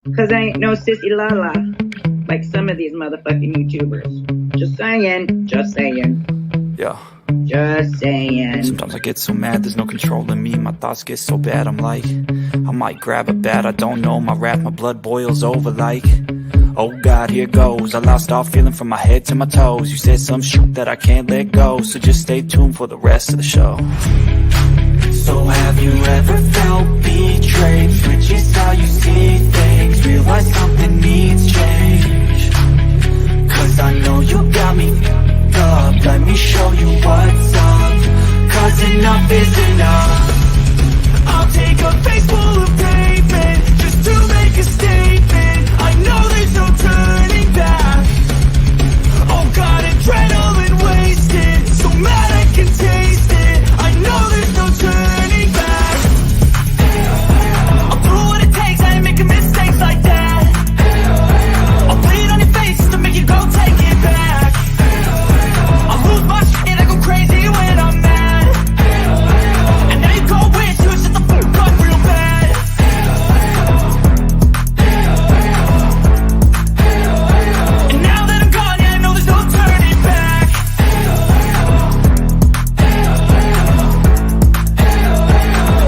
Cause I ain't no sissy la-la like some of these motherfucking YouTubers. Just saying. Just saying. Yeah. Just saying. Sometimes I get so mad, there's no controlling me. My thoughts get so bad, I'm like, I might grab a bat, I don't know. My wrath, my blood boils over like, oh God, here goes. I lost all feeling from my head to my toes. You said some shit that I can't let go, so just stay tuned for the rest of the show. So have you ever felt betrayed? Switches how you see things, realize something needs change. Cause I know you got me up, let me show you what's up. Cause enough is enough. I'll take a face full of pavement just to make a statement. I know there's no turning back. Oh God, adrenaline wasted, so mad I can taste it. I know there's no turning back. I'll do what it takes, I ain't making mistakes like that. I'll bleed on your face to make you go take it back. I'll lose my shit, I go crazy when I'm mad. And now you go wish you would shut the fuck up real bad. And now that I'm gone, yeah, I know there's no turning back.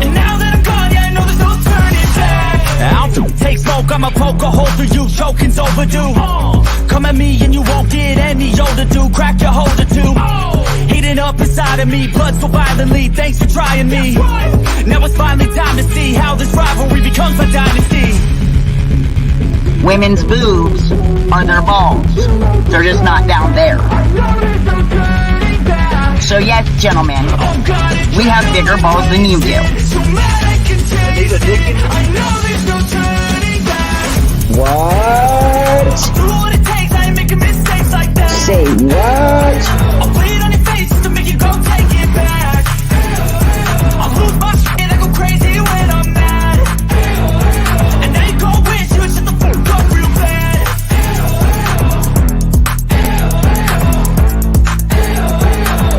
And now that I'm gone, yeah, I know there's no turning back. I'll take smoke, I'ma poke a hole through you, choking's overdue. Come at me and you won't get any older, dude. Crack your holder too. Heating up inside of me, blood so violently. Thanks for trying me. Now it's finally time to see how this rivalry becomes a dynasty. Women's boobs are their balls. They're just not down there. So yes, gentlemen, we have bigger balls than you do. What? Say what? I'll bleed on your face to make you go take it back. I'll lose my shit, I go crazy when I'm mad. And now you go wish you would shut the fuck up real bad.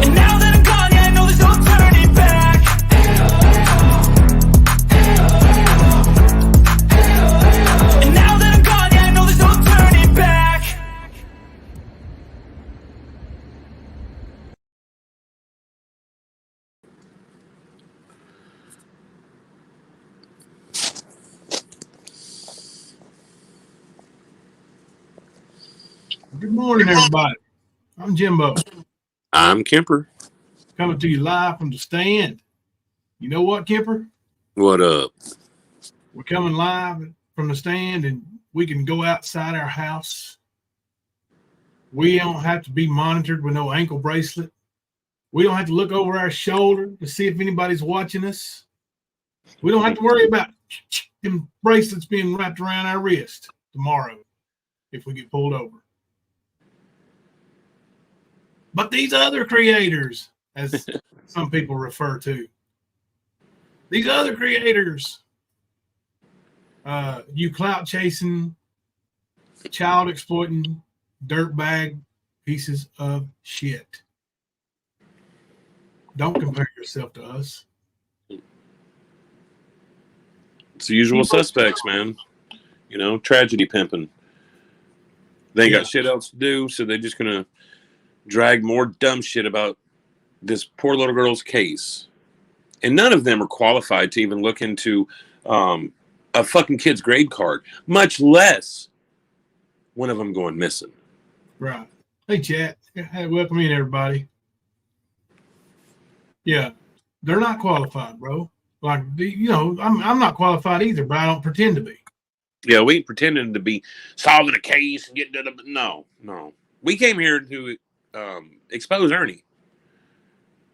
And now that I'm gone, yeah, I know there's no turning back. And now that I'm gone, yeah, I know there's no turning back. Good morning, everybody. I'm Jimbo, I'm Kemper. coming to you live from the stand. You know what, Kemper? What up? We're coming live from the stand, and we can go outside our house. We don't have to be monitored with no ankle bracelet. We don't have to look over our shoulder to see if anybody's watching us. We don't have to worry about them bracelets being wrapped around our wrist tomorrow if we get pulled over. But these other creators, as some people refer to, these other creators, you clout chasing, child exploiting, dirtbag pieces of shit. Don't compare yourself to us. It's the usual suspects, man. You know, tragedy pimping. They ain't got shit else to do, so they're just gonna drag more dumb shit about this poor little girl's case. And none of them are qualified to even look into a fucking kid's grade card, much less one of them going missing. Right. Hey, chat. Hey, welcome in, everybody. Yeah, they're not qualified, bro. Like, you know, I'm not qualified either, but I don't pretend to be. Yeah, we ain't pretending to be solving a case and getting to the... No. We came here to expose Ernie.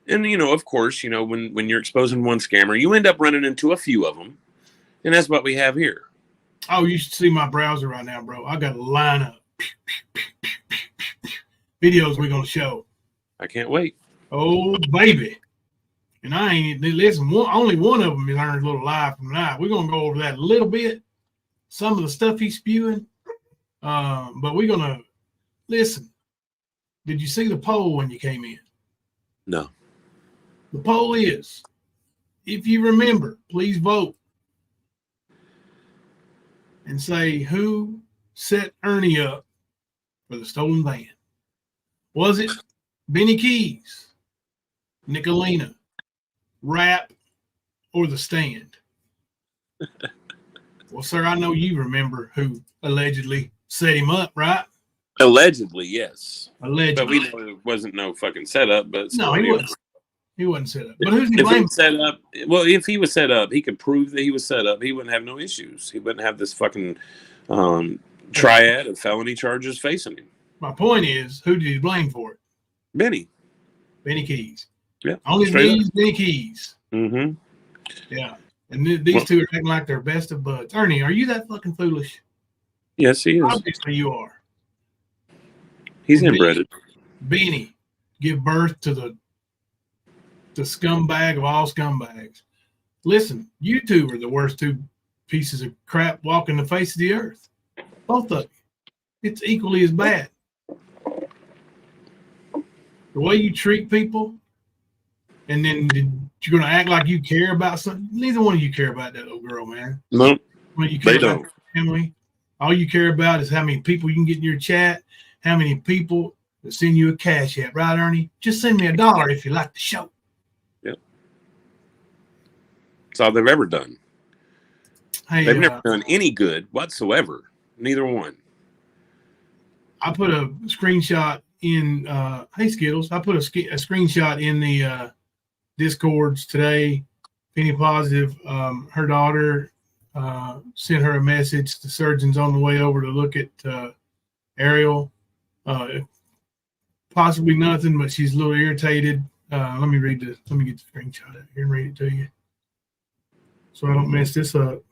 And, you know, of course, you know, when you're exposing one scammer, you end up running into a few of them. And that's what we have here. Oh, you should see my browser right now, bro. I got a line of videos we're going to show. I can't wait. Oh, baby. And I ain't, listen, only one of them is earned a little live from tonight. We're going to go over that a little bit. Some of the stuff he's spewing. But we're going to, listen, did you see the poll when you came in? No. The poll is, if you remember, please vote. and say who set Ernie up for the stolen van. Was it Benny Keys, Nicolina, Rap, or the Stand? Well, sir, I know you remember who allegedly set him up, right? Allegedly, yes. Allegedly. But we know it wasn't no fucking setup. But no, he wasn't. He wasn't set up. But who's he if blaming? he set up, well, if he was set up, he could prove that he was set up. He wouldn't have no issues. He wouldn't have this fucking triad of felony charges facing him. My point is, who did he blame for it? Benny Keys. Yeah. Only these Benny Keys. Mm-hmm. Yeah. And these two are acting like they're best of buds. Ernie, are you that fucking foolish? Yes, he is. Obviously you are. He's inbred. Benny give birth to the scumbag of all scumbags. Listen, you two are the worst two pieces of crap walking the face of the earth. Both of you. It's equally as bad. The way you treat people, and then you're going to act like you care about something. Neither one of you care about that little girl, man. No, when you care they about don't. Family, all you care about is how many people you can get in your chat, how many people that send you a cash app, right, Ernie? Just send me $1 if you like the show. Yep. That's all they've ever done. Hey, they've never done any good whatsoever. Neither one. I put a screenshot in, hey Skittles, I put a screenshot in the Discords today. Penny Positive, her daughter sent her a message. The surgeon's on the way over to look at Ariel. Possibly nothing, but she's a little irritated. Let me get the screenshot out here and read it to you so I don't mess this up.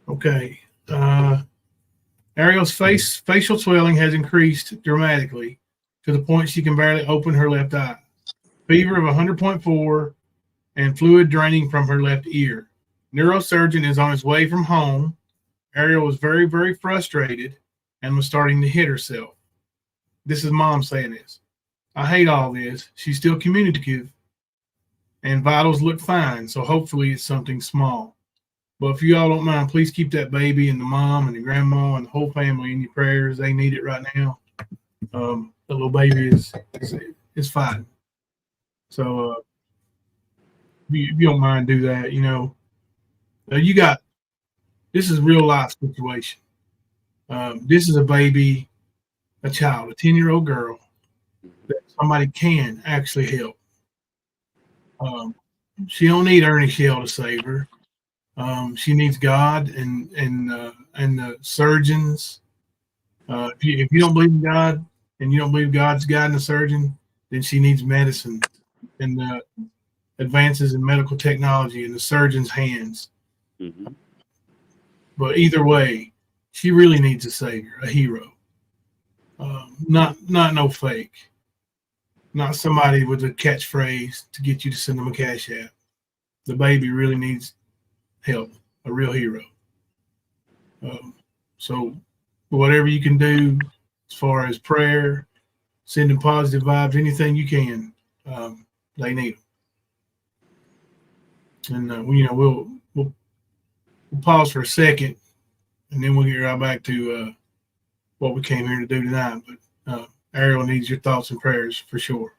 Okay. Ariel's facial swelling has increased dramatically to the point she can barely open her left eye. Fever of 100.4 and fluid draining from her left ear. Neurosurgeon is on his way from home. Ariel was very, very frustrated and was starting to hit herself. This is mom saying this. I hate all this. She's still communicative and vitals look fine, so hopefully it's something small. But if you all don't mind, please keep that baby and the mom and the grandma and the whole family in your prayers. They need it right now. The little baby is fighting. So if you don't mind, do that. You know, this is a real life situation. This is a baby, a child, a 10-year-old girl that somebody can actually help. She don't need Ernie Shell to save her. She needs God and the surgeons. If you don't believe in God and you don't believe God's guiding the surgeon, then she needs medicine and the advances in medical technology in the surgeon's hands. Mm-hmm. But either way, she really needs a savior, a hero. Not no fake. Not somebody with a catchphrase to get you to send them a cash app. The baby really needs help, a real hero. So whatever you can do as far as prayer, sending positive vibes, anything you can, they need them. And we'll pause for a second, and then we'll get right back to what we came here to do tonight. But Ariel needs your thoughts and prayers for sure.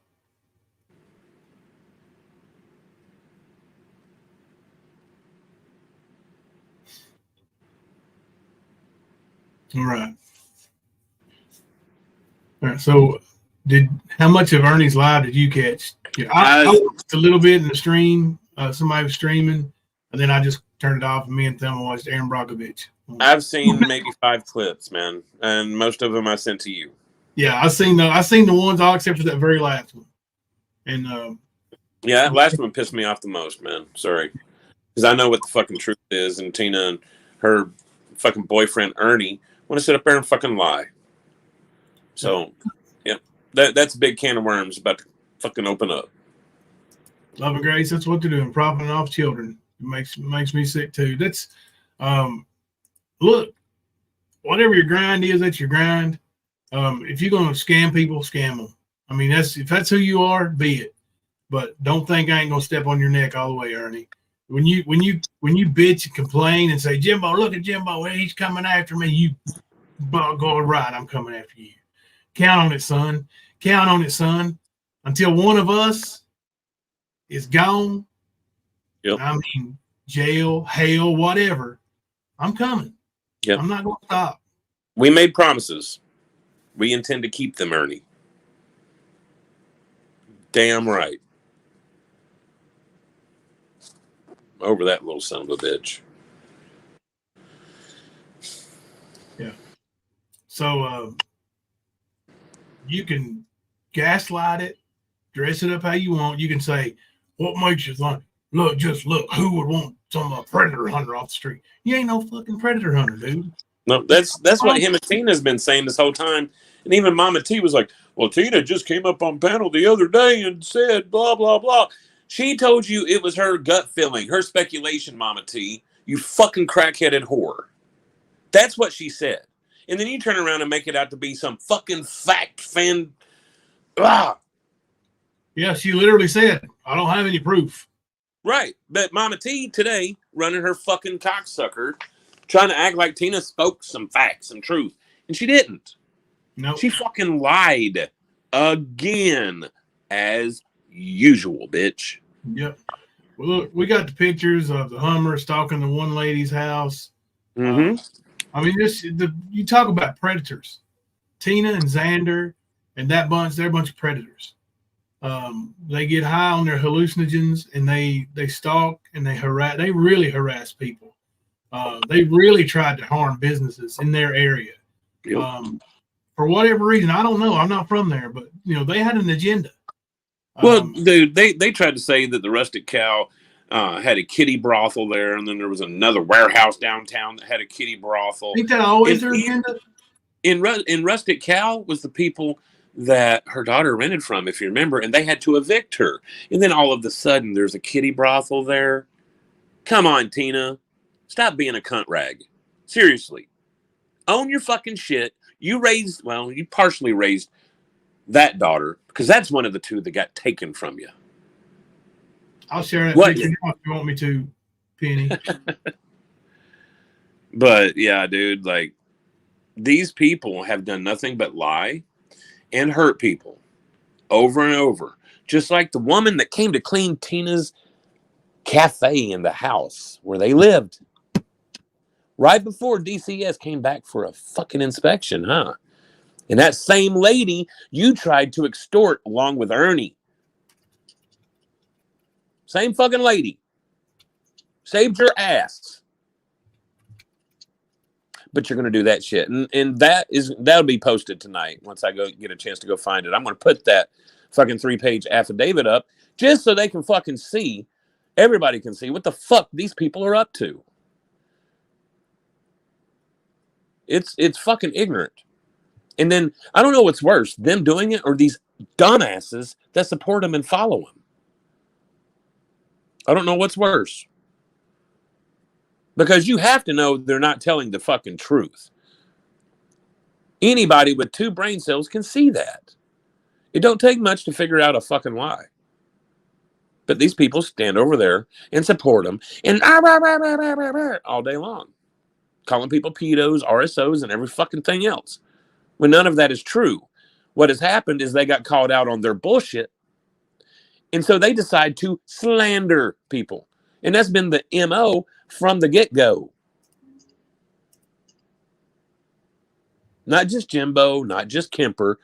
All right. So, how much of Ernie's live did you catch? Yeah, I watched a little bit in the stream. Somebody was streaming, and then I just turned it off. And me and Thelma watched Aaron Brockovich. I've seen maybe 5 clips, man, and most of them I sent to you. Yeah, I seen the ones all except for that very last one. And yeah, that last one pissed me off the most, man. Sorry, because I know what the fucking truth is, and Tina and her fucking boyfriend Ernie want to sit up there and fucking lie. So, yeah, that's a big can of worms about to fucking open up. Love and grace, that's what they're doing, profiting off children. It makes me sick too. That's look, whatever your grind is, that's your grind. If you're gonna scam people, scam them. I mean, if that's who you are, be it. But don't think I ain't gonna step on your neck all the way, Ernie. when you bitch and complain and say, Jimbo, look at Jimbo, he's coming after me. You go right, I'm coming after you. Count on it, son. Count on it, son. Until one of us is gone. Yep. I mean, jail, hell, whatever. I'm coming. Yep. I'm not going to stop. We made promises. We intend to keep them, Ernie. Damn right. Over that little son of a bitch. Yeah. So you can gaslight it, dress it up how you want. You can say, what makes you think, look, just look, who would want some predator hunter off the street? You ain't no fucking predator hunter, dude. No, that's what him and Tina's been saying this whole time. And even Mama T was like, well, Tina just came up on panel the other day and said blah, blah, blah. She told you it was her gut feeling, her speculation, Mama T. You fucking crackheaded whore. That's what she said. And then you turn around and make it out to be some fucking fact fan. Ah. Yeah, she literally said, I don't have any proof. Right. But Mama T today running her fucking cocksucker, trying to act like Tina spoke some facts and truth. And she didn't. No. She fucking lied again, as usual, bitch. Yep. Well, look, we got the pictures of the Hummer stalking the one lady's house. Mm-hmm. I mean, you talk about predators. Tina and Xander and that bunch, they're a bunch of predators. They get high on their hallucinogens and they stalk and they really harass people. They really tried to harm businesses in their area. Yep. For whatever reason, I don't know. I'm not from there, but they had an agenda. Well, dude, they tried to say that the Rustic Cow had a kitty brothel there, and then there was another warehouse downtown that had a kitty brothel. Ain't that always their agenda? In Rustic Cow was the people that her daughter rented from, if you remember, and they had to evict her. And then all of a sudden, there's a kitty brothel there. Come on, Tina. Stop being a cunt rag. Seriously. Own your fucking shit. You partially raised that daughter, because that's one of the two that got taken from you. I'll share that picture if you want me to, Penny. But yeah, dude, like, these people have done nothing but lie and hurt people over and over. Just like the woman that came to clean Tina's cafe in the house where they lived. Right before DCS came back for a fucking inspection, huh? And that same lady you tried to extort along with Ernie. Same fucking lady. Saved your ass. But you're going to do that shit. And that'll be posted tonight once I go get a chance to go find it. I'm going to put that fucking 3-page affidavit up just so they can fucking see, everybody can see what the fuck these people are up to. It's fucking ignorant. And then, I don't know what's worse, them doing it or these dumbasses that support them and follow them. I don't know what's worse. Because you have to know they're not telling the fucking truth. Anybody with 2 brain cells can see that. It don't take much to figure out a fucking lie. But these people stand over there and support them and all day long. Calling people pedos, RSOs, and every fucking thing else. When none of that is true. What has happened is they got called out on their bullshit. And so they decide to slander people. And that's been the MO from the get-go. Not just Jimbo, not just Kemper.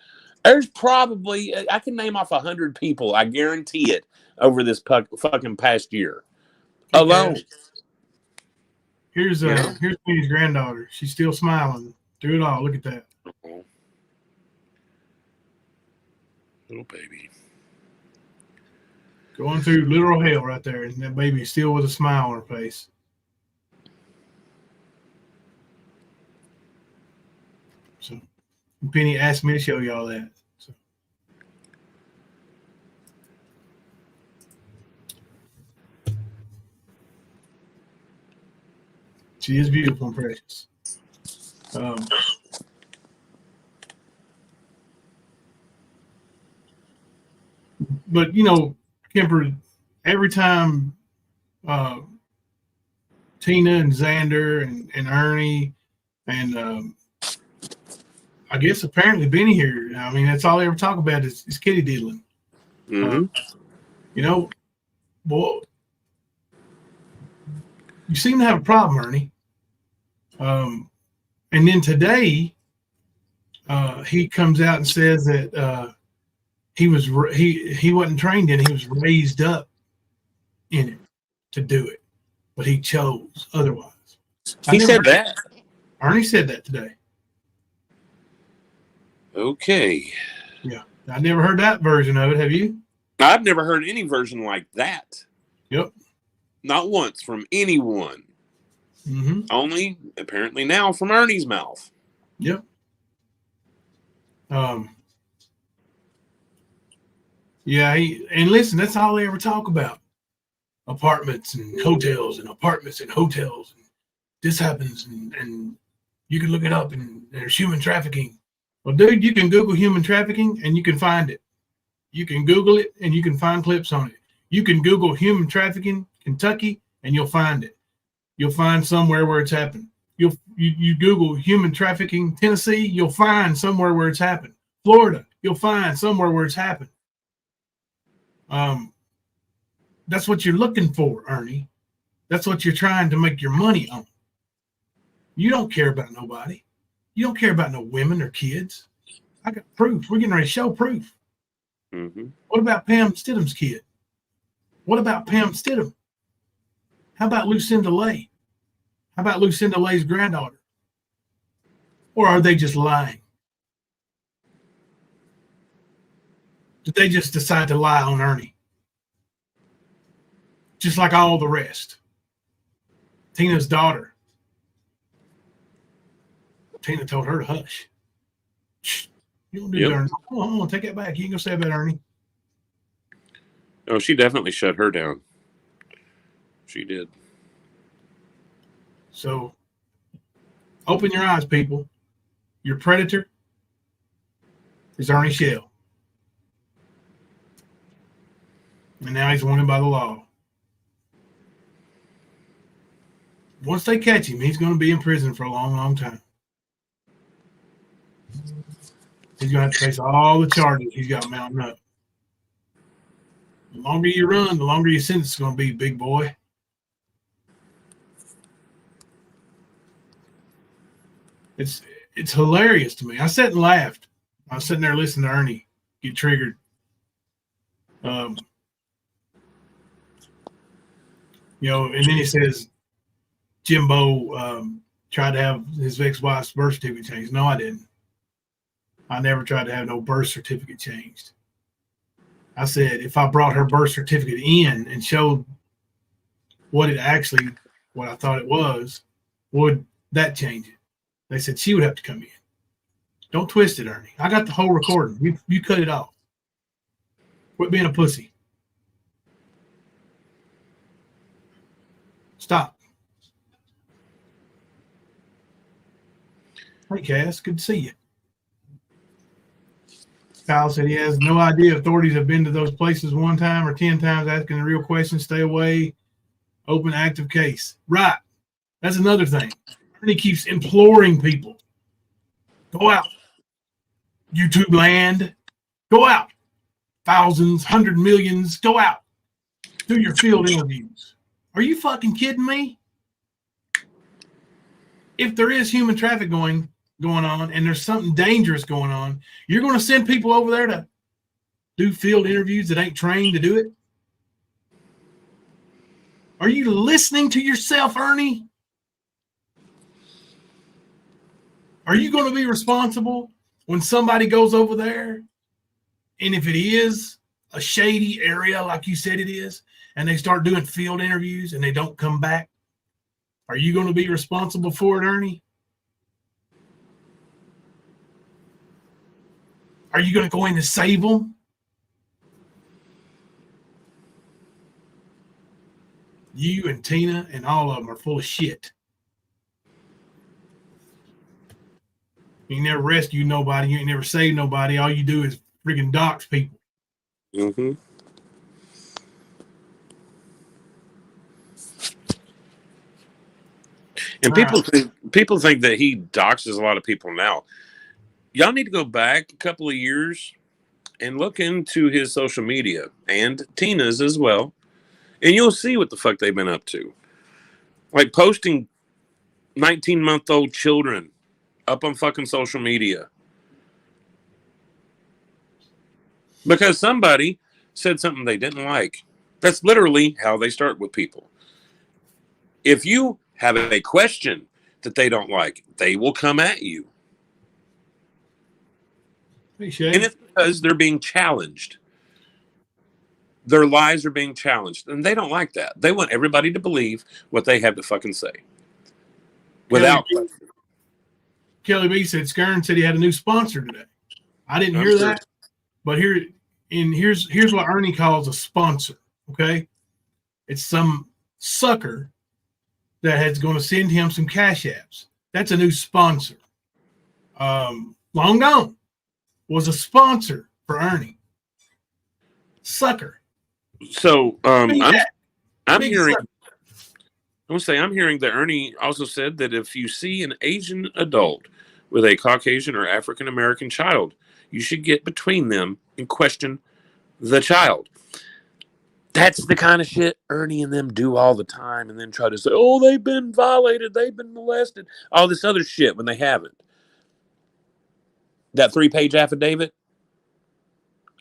There's probably, I can name off 100 people, I guarantee it, over this fucking past year. Alone. Here's Penny's granddaughter. She's still smiling through it all. Look at that. Little baby. Going through literal hell right there. And that baby is still with a smile on her face. So Penny asked me to show y'all that. So. She is beautiful and precious. But Kemper, every time Tina and Xander and Ernie and I guess apparently Benny here. I mean, that's all they ever talk about is kitty diddling. You know, boy, you seem to have a problem, Ernie. And then today, he comes out and says that he wasn't trained in it. He was raised up in it to do it, but he chose otherwise. He said that. Ernie said that today. Okay. Yeah, I never heard that version of it. Have you? I've never heard any version like that. Yep. Not once from anyone. Mm-hmm. Only apparently now from Ernie's mouth. Yep. Yeah, and listen, that's all they ever talk about. Apartments and hotels and apartments and hotels. And this happens and you can look it up and there's human trafficking. Well, dude, you can Google human trafficking and you can find it. You can Google it and you can find clips on it. You can Google human trafficking Kentucky and you'll find it. You'll find somewhere where it's happened. You Google human trafficking Tennessee, you'll find somewhere where it's happened. Florida, you'll find somewhere where it's happened. That's what you're looking for, Ernie. That's what you're trying to make your money on. You don't care about nobody. You don't care about no women or kids. I got proof. We're getting ready to show proof. Mm-hmm. What about Pam Stidham's kid? What about Pam Stidham? How about Lucinda Lay? How about Lucinda Lay's granddaughter? Or are they just lying? Did they just decide to lie on Ernie? Just like all the rest. Tina's daughter. Tina told her to hush. Shh. You don't do that, Ernie. Hold on, take that back. You ain't gonna say that, Ernie. Oh, she definitely shut her down. She did. So, open your eyes, people. Your predator is Ernie Shell. And now he's wanted by the law. Once they catch him, he's going to be in prison for a long, long time. He's going to have to face all the charges he's got mounting up. The longer you run, the longer your sentence is going to be, big boy. It's hilarious to me. I sat and laughed. I was sitting there listening to Ernie get triggered. And then he says, Jimbo tried to have his ex-wife's birth certificate changed. No, I didn't. I never tried to have no birth certificate changed. I said, if I brought her birth certificate in and showed what I thought it was, would that change it? They said she would have to come in. Don't twist it, Ernie. I got the whole recording. You cut it off. Quit being a pussy. Stop. Hey, Cass, good to see you. Kyle said he has no idea authorities have been to those places 1 time or 10 times asking the real questions. Stay away. Open active case. Right. That's another thing. Ernie keeps imploring people. Go out. YouTube land. Go out. Thousands, 100 millions. Go out. Do your field interviews. Are you fucking kidding me? If there is human traffic going on and there's something dangerous going on, you're going to send people over there to do field interviews that ain't trained to do it? Are you listening to yourself, Ernie? Are you going to be responsible when somebody goes over there? And if it is a shady area like you said it is, and they start doing field interviews and they don't come back, are you going to be responsible for it, Ernie? Are you going to go in to save them? You and Tina and all of them are full of shit. You ain't never rescue nobody. You ain't never save nobody. All you do is freaking dox people. Mm-hmm. And people think that he doxes a lot of people now. Y'all need to go back a couple of years and look into his social media and Tina's as well, and you'll see what the fuck they've been up to. Like posting 19-month-old children up on fucking social media because somebody said something they didn't like. That's literally how they start with people. If you have a question that they don't like, they will come at you. Hey, Shay. And it's because they're being challenged. Their lives are being challenged. And they don't like that. They want everybody to believe what they have to fucking say. Without Kelly B said Skern said he had a new sponsor today. I didn't hear that. But here's what Ernie calls a sponsor. Okay. It's some sucker that is going to send him some cash apps. That's a new sponsor. Long Gone was a sponsor for Ernie. Sucker. So I'm hearing sucker. I'm hearing that Ernie also said that if you see an Asian adult with a Caucasian or African American child, you should get between them and question the child. That's the kind of shit Ernie and them do all the time, and then try to say, oh, they've been violated, they've been molested, all this other shit when they haven't. That 3-page affidavit,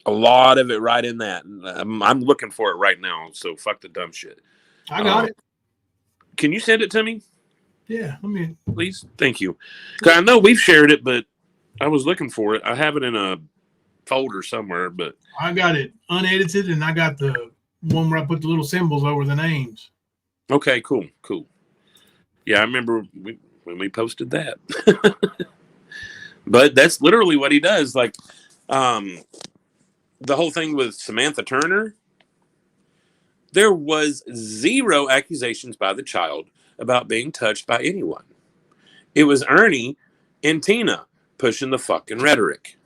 a lot of it right in that. I'm looking for it right now, so fuck the dumb shit. I got it. Can you send it to me? Yeah, I mean, please, thank you. Because I know we've shared it, but I was looking for it. I have it in a folder somewhere, but I got it unedited, and I got the one where I put the little symbols over the names. Okay, cool. Yeah, I remember when we posted that. But that's literally what he does. Like, the whole thing with Samantha Turner, there was 0 accusations by the child about being touched by anyone. It was Ernie and Tina pushing the fucking rhetoric.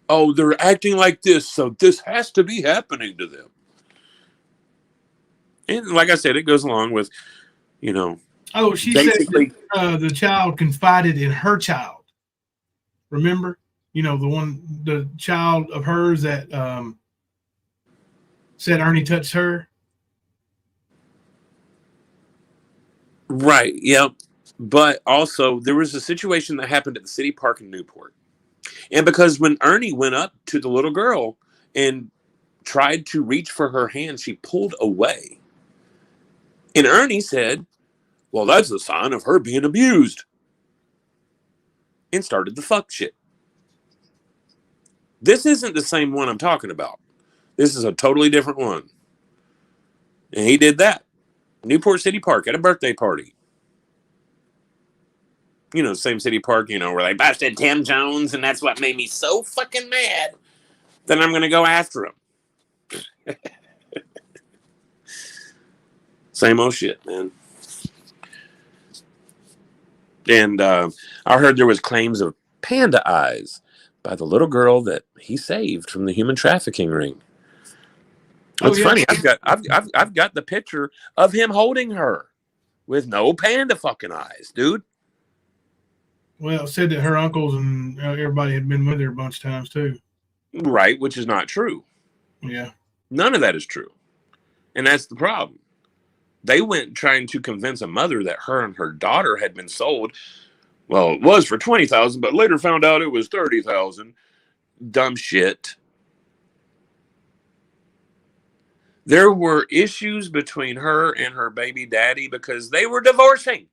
Oh, they're acting like this, so this has to be happening to them. And like I said, it goes along with, Oh, she said that, the child confided in her child. Remember? The child of hers that said Ernie touched her. Right, yep. But also, there was a situation that happened at the city park in Newport. And because when Ernie went up to the little girl and tried to reach for her hand, she pulled away. And Ernie said, well, that's a sign of her being abused. And started the fuck shit. This isn't the same one I'm talking about. This is a totally different one. And he did that. Newport City Park at a birthday party. Same city park, where they busted Tim Jones, and that's what made me so fucking mad that I'm going to go after him. Same old shit, man. And I heard there was claims of panda eyes by the little girl that he saved from the human trafficking ring. It's funny. I've got the picture of him holding her with no panda fucking eyes, dude. Well, it said that her uncles and everybody had been with her a bunch of times too. Right, which is not true. Yeah. None of that is true. And that's the problem. They went trying to convince a mother that her and her daughter had been sold. Well, it was for $20,000, but later found out it was $30,000. Dumb shit. There were issues between her and her baby daddy because they were divorcing.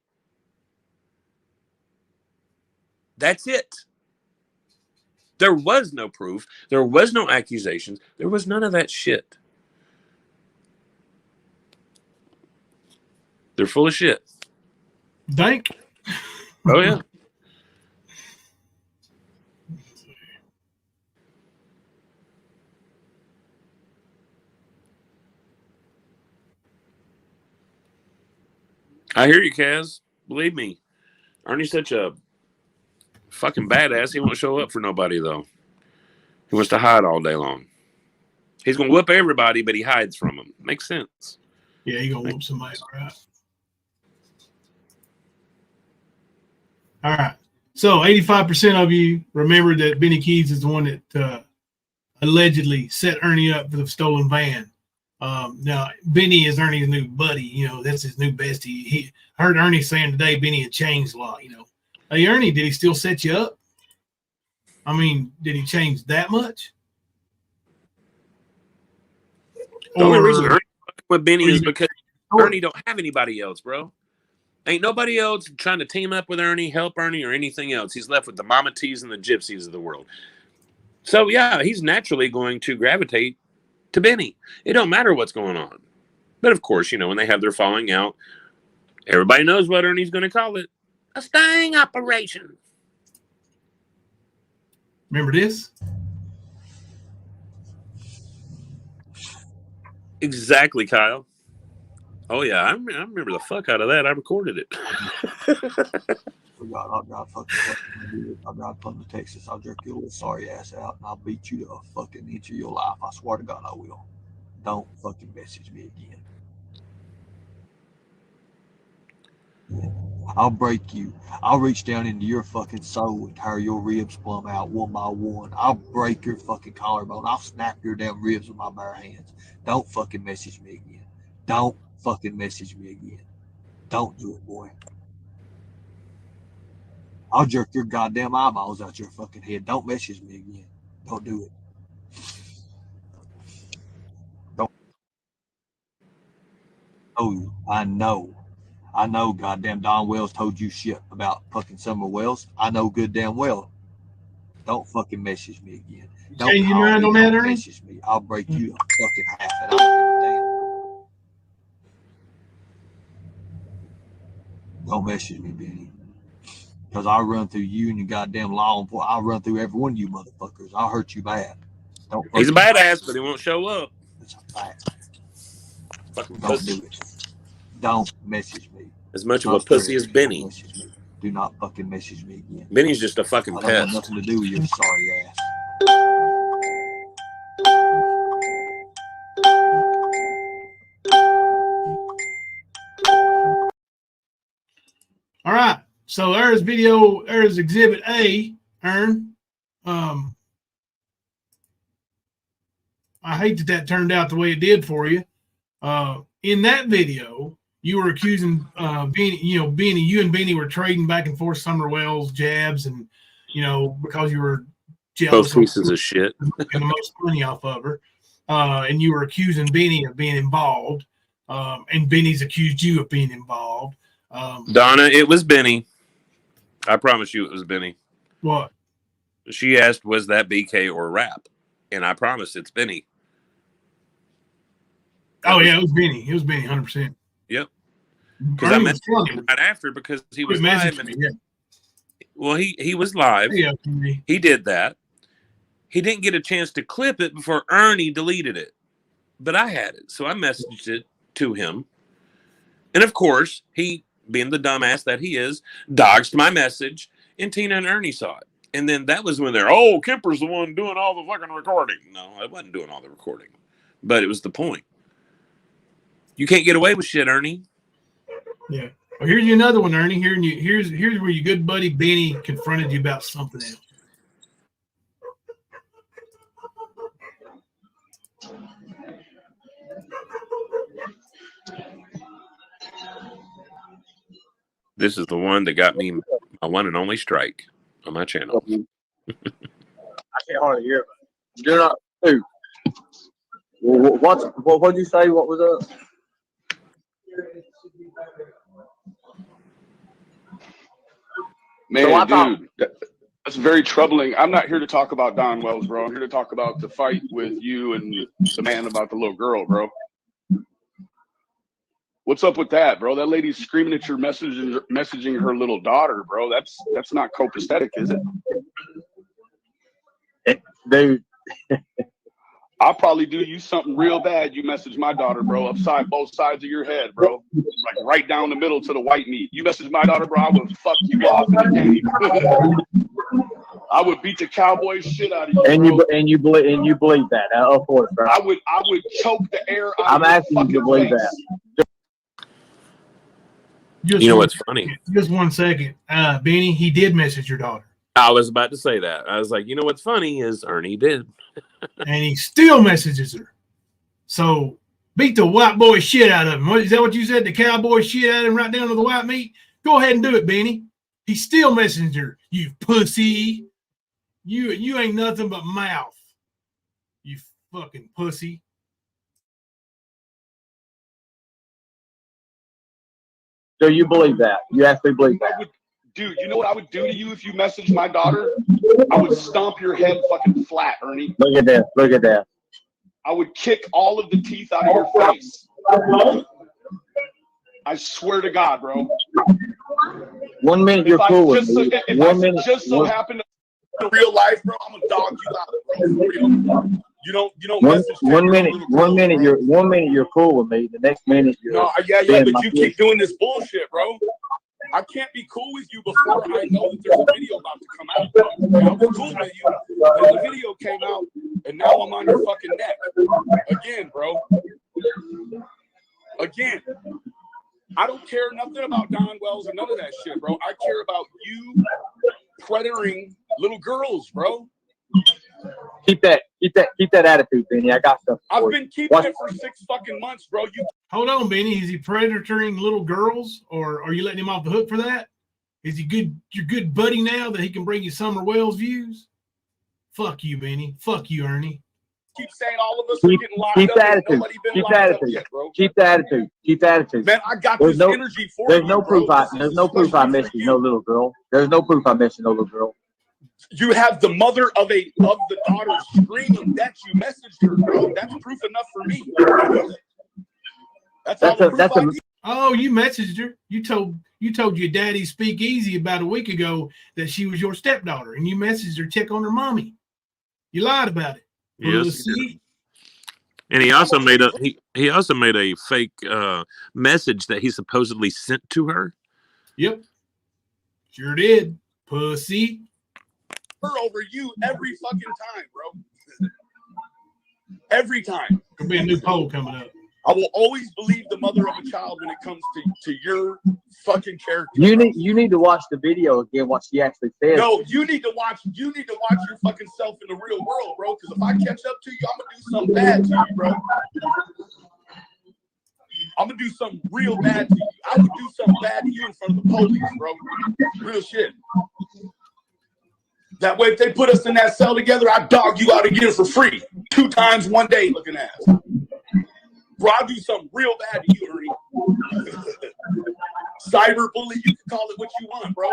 That's it. There was no proof. There was no accusations. There was none of that shit. They're full of shit. Dank. Oh, yeah. I hear you, Kaz. Believe me. Ernie's such a fucking badass. He won't show up for nobody, though. He wants to hide all day long. He's going to whoop everybody, but he hides from them. Makes sense. Yeah, he going to whoop somebody, all right. All right. So 85% of you remember that Benny Keys is the one that allegedly set Ernie up for the stolen van. Now, Benny is Ernie's new buddy. You know, that's his new bestie. He heard Ernie saying today Benny had changed a lot. You know, hey, Ernie, did he still set you up? I mean, did he change that much? The only reason Ernie with Benny is because Or- Ernie don't have anybody else, bro. Ain't nobody else trying to team up with Ernie, help Ernie, or anything else. He's left with the Mama T's and the Gypsies of the world. So, yeah, he's naturally going to gravitate to Benny. It don't matter what's going on. But, of course, you know, when they have their falling out, everybody knows what Ernie's going to call it. A sting operation. Remember this? Exactly, Kyle. Oh, yeah, I remember the fuck out of that. I recorded it. I'll drive fucking to Texas. I'll jerk your little sorry ass out and I'll beat you to a fucking inch of your life. I swear to God I will. Don't fucking message me again. I'll break you. I'll reach down into your fucking soul and tear your ribs plumb out one by one. I'll break your fucking collarbone. I'll snap your damn ribs with my bare hands. Don't fucking message me again. Don't fucking message me again. Don't do it, boy. I'll jerk your goddamn eyeballs out your fucking head. Don't message me again. Don't do it. Don't. Oh, I know. I know goddamn Don Wells told you shit about fucking Summer Wells. I know good damn well. Don't fucking message me again. Don't change your mind on that, Ernie? message me. I'll break you to fucking half and I don't give a damn. Don't message me, Benny. Because I'll run through you and your goddamn law enforcement. I'll run through every one of you motherfuckers. I'll hurt you bad. Don't. He's a badass, but he won't show up. It's a fact. Fucking Don't pussy. do it. Don't message me. As much of a pussy as Benny. Do not fucking message me again. Benny's just a fucking I don't want pest. nothing to do with your sorry ass. All right. So there's video, there's exhibit A, Ern. I hate that turned out the way it did for you. In that video, you were accusing Benny, you and Benny were trading back and forth Summer Wells jabs, and because you were jealous, Both pieces of shit, and the most money off of her, and you were accusing Benny of being involved, and Benny's accused you of being involved. Donna, it was Benny. I promise you, it was Benny. What? She asked, "Was that BK or rap?" And I promise it's Benny. Yeah, it was Benny. It was Benny, 100%. Yep. Because I messaged him right after because he was live. Well, he was live. Yeah, he did that. He didn't get a chance to clip it before Ernie deleted it, but I had it, so I messaged it to him. And of course, he, being the dumbass that he is, dodged my message, and Tina and Ernie saw it. And then that was when Kemper's the one doing all the fucking recording. No, I wasn't doing all the recording, but it was the point. You can't get away with shit, Ernie. Yeah. Well, here's another one, Ernie. Here's where your good buddy Benny confronted you about something else. This is the one that got me my one and only strike on my channel. I can't hardly hear it. Do not do. What did you say? What was that? Man, dude, that's very troubling. I'm not here to talk about Don Wells, bro. I'm here to talk about the fight with you and the man about the little girl, bro. What's up with that, bro? That lady's screaming at your messaging her little daughter, bro. That's not copacetic, is it? Dude. I'll probably do you something real bad. You message my daughter, bro, upside both sides of your head, bro. Like right down the middle to the white meat. You message my daughter, bro, I would fuck you off in the game. I would beat the cowboy shit out of you. And bro. you believe that, of course, bro. I would choke the air out I'm of your asking you to believe face. that. Just You know one- what's funny? Just 1 second. Benny, he did message your daughter. I was about to say that. I was like, you know what's funny is Ernie did. And he still messages her. So beat the white boy shit out of him. Is that what you said? The cowboy shit out of him right down to the white meat? Go ahead and do it, Benny. He still messaging her. You pussy. You ain't nothing but mouth. You fucking pussy. Do you believe that? You actually believe that? Dude, you know what I would do to you if you messaged my daughter? I would stomp your head fucking flat, Ernie. Look at that. Look at that. I would kick all of the teeth out of your face. I swear to God, bro. 1 minute you're cool with me. If 1 I minute. just so happen to real life, bro, I'm gonna dog you out, bro. For real. You don't message 1 minute. 1 minute you're 1 minute you're cool with me. The next minute you're. No, yeah, but you keep doing this bullshit, bro. I can't be cool with you before I know that there's a video about to come out. Bro. I was cool with you, and the video came out, and now I'm on your fucking neck again, bro. Again, I don't care nothing about Don Wells or none of that shit, bro. I care about you predating little girls, bro. Keep that attitude, Benny. I got stuff. I've been keeping it for 6 fucking months, bro. You Hold on, Benny. Is he predatoring little girls, or are you letting him off the hook for that? Is he good? Your good buddy now that he can bring you Summer Wells views? Fuck you, Benny. Fuck you, Ernie. keep saying all of us are getting locked up. Nobody been locked up yet, bro. Keep the attitude. Keep the attitude. Man, I got this energy for you. There's no proof. There's no proof I missed no little girl. There's no proof I missed no little girl. You have the mother of the daughter screaming that you messaged her, bro. That's proof enough for me. That's all the proof I need. Oh, you messaged her. You told your daddy speak easy about a week ago that she was your stepdaughter, and you messaged her, check on her mommy. You lied about it. Yes. And he also made a fake message that he supposedly sent to her. Yep. Sure did. Pussy. Her over you every fucking time, bro. Every time. There'll be a new poll coming up. I will always believe the mother of a child when it comes to your fucking character. You need to watch the video again. What she actually said. No, you need to watch your fucking self in the real world, bro. Because if I catch up to you, I'm gonna do something bad to you, bro. I'm gonna do something real bad to you. I would do something bad to you in front of the police, bro. Real shit. That way, if they put us in that cell together, I dog you out again for free. 2 times 1 day, looking ass. Bro, I'll do something real bad to you, Ernie. Cyber bully, you can call it what you want, bro.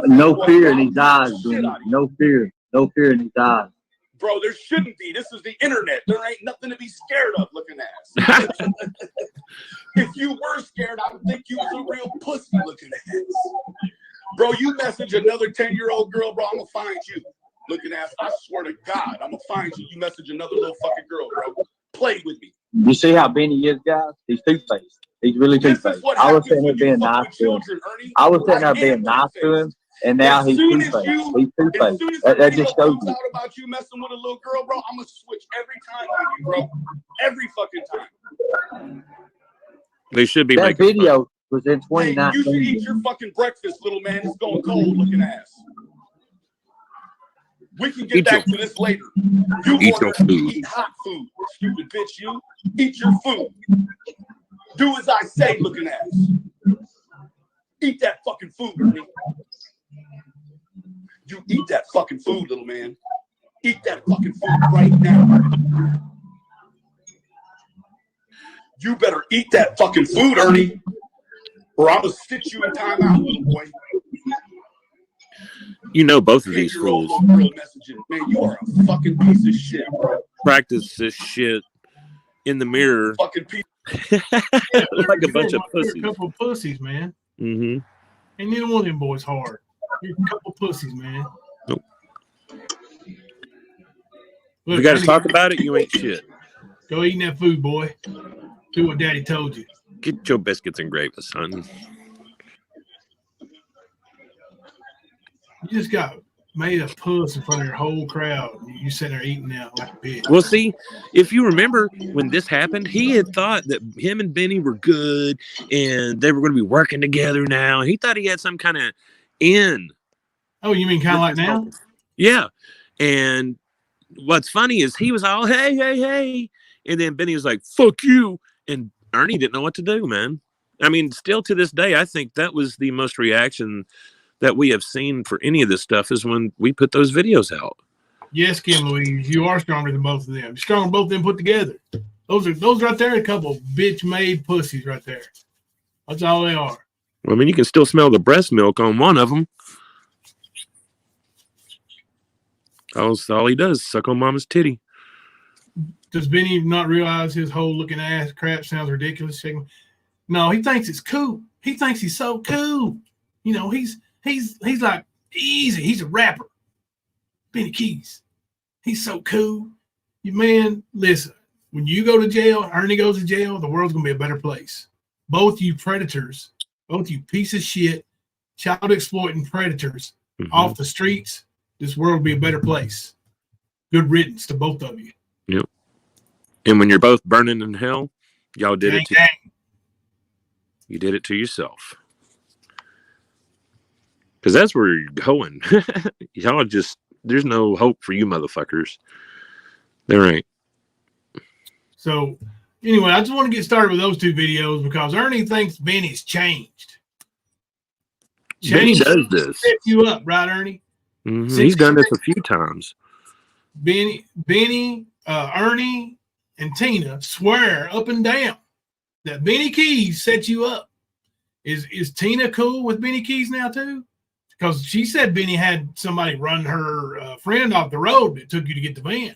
No fear in his eyes, dude. No fear in his eyes. Bro, there shouldn't be. This is the internet. There ain't nothing to be scared of, looking ass. If you were scared, I would think you was a real pussy, looking ass. Bro, you message another 10-year-old girl, bro, I'm gonna find you, looking ass. I swear to God, I'm gonna find you. You message another little fucking girl, bro. Play with me. You see how Benny is, guys? He's two-faced. He's really two-faced. I was sitting there being nice to him. I was sitting there being nice to him, and now he's two-faced. He's two-faced. That just shows you. About you messing with a little girl, bro, I'm gonna switch every time on you, bro. Every fucking time. They should be that making video was in 2019. You should eat your fucking breakfast, little man. It's going cold, looking ass. We can get back to this later. You eat your food. Eat hot food, stupid bitch. You eat your food. Do as I say, looking ass. Eat that fucking food, Ernie. You eat that fucking food, little man. Eat that fucking food right now. You better eat that fucking food, Ernie, or I'm gonna sit you in timeout, little boy. You know both of these fools. Man, you are a fucking piece of shit, bro. Practice this shit in the mirror. Fucking piece. Like a bunch of pussies. You're a couple of pussies, man. Mm-hmm. Ain't neither one of them boys hard. You're a couple of pussies, man. Nope. Look, you got to talk about it. You ain't shit. Go eating that food, boy. Do what Daddy told you. Get your biscuits and gravy, son. You just got made a puss in front of your whole crowd. You sitting there eating out like a bitch. Well, see, if you remember when this happened, he had thought that him and Benny were good and they were going to be working together now. He thought he had some kind of in. Oh, you mean kind of like now? Yeah. And what's funny is he was all, hey, hey, hey. And then Benny was like, fuck you. And Ernie didn't know what to do, man. I mean, still to this day, I think that was the most reaction that we have seen for any of this stuff is when we put those videos out. Yes, Kim Louise, you are stronger than both of them. You're stronger than both of them put together. Those right there, a couple bitch-made pussies right there. That's all they are. Well, I mean, you can still smell the breast milk on one of them. All he does is suck on mama's titty. Does Benny not realize his whole looking ass crap sounds ridiculous? No, he thinks it's cool. He thinks he's so cool. You know, he's like easy. He's a rapper. Benny Keys. He's so cool. You man, listen. When you go to jail, Ernie goes to jail, the world's gonna be a better place. Both you predators, both you piece of shit, child exploiting predators off the streets, this world will be a better place. Good riddance to both of you. Yep. And when you're both burning in hell, y'all did it to you did it to yourself. Because that's where you're going. Y'all just, there's no hope for you motherfuckers. There ain't. So, anyway, I just want to get started with those two videos because Ernie thinks Benny's changed. Benny does this. Set you up, right, Ernie? He's done this a few times. Benny, Ernie, and Tina swear up and down that Benny Keys set you up. Is Tina cool with Benny Keys now too? Because she said Benny had somebody run her friend off the road that took you to get the van.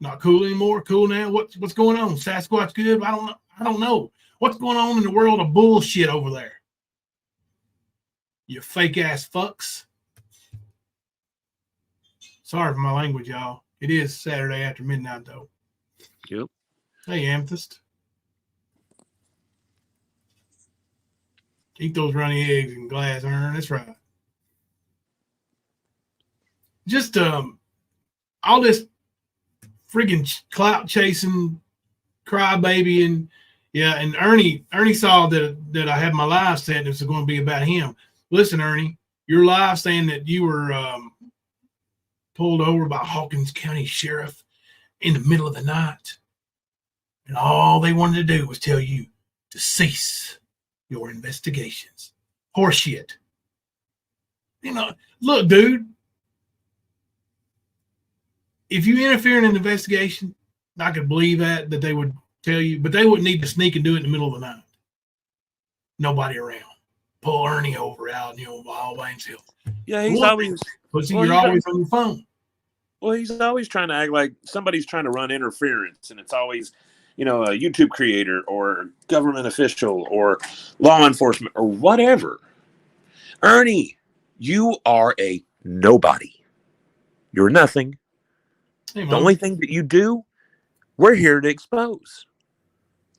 Not cool anymore. Cool now. What's going on? Sasquatch good? I don't know. What's going on in the world of bullshit over there? You fake ass fucks. Sorry for my language, y'all. It is Saturday after midnight though. Yep. Hey, Amethyst. Eat those runny eggs in glass urn. That's right. Just all this friggin' clout chasing, crybaby, and yeah. And Ernie saw that I had my live set and it's going to be about him. Listen, Ernie, your live saying that you were pulled over by Hawkins County Sheriff in the middle of the night, and all they wanted to do was tell you to cease your investigations. Horseshit. You know, look, dude. If you interfere in an investigation, I could believe that they would tell you, but they wouldn't need to sneak and do it in the middle of the night. Nobody around. Pull Ernie over out, all by himself. Yeah, he's always. Pussy, you're always on your phone. Well, he's always trying to act like somebody's trying to run interference, and it's always, a YouTube creator or government official or law enforcement or whatever. Ernie, you are a nobody. You're nothing. Hey, the only thing that you do, we're here to expose.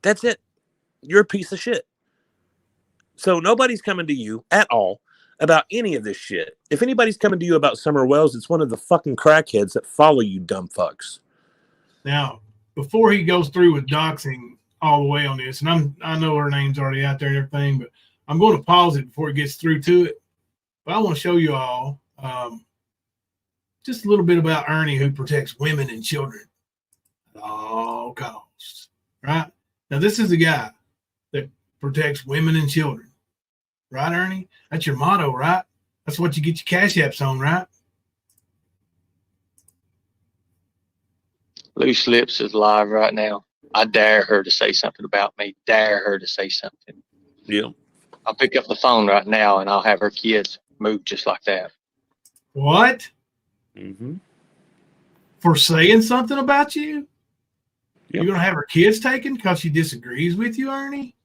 That's it. You're a piece of shit. So nobody's coming to you at all about any of this shit. If anybody's coming to you about Summer Wells, it's one of the fucking crackheads that follow you dumb fucks. Now, before he goes through with doxing all the way on this, and I know her name's already out there and everything, but I'm going to pause it before he gets through to it. But I want to show you all just a little bit about Ernie, who protects women and children at all costs. Right? Now, this is a guy that protects women and children. Right, Ernie? That's your motto, right? That's what you get your cash apps on, right? Loose Lips is live right now. I dare her to say something about me. Dare her to say something. Yeah. I'll pick up the phone right now and I'll have her kids move just like that. What? Mm-hmm. For saying something about you? Yep. You're going to have her kids taken because she disagrees with you, Ernie?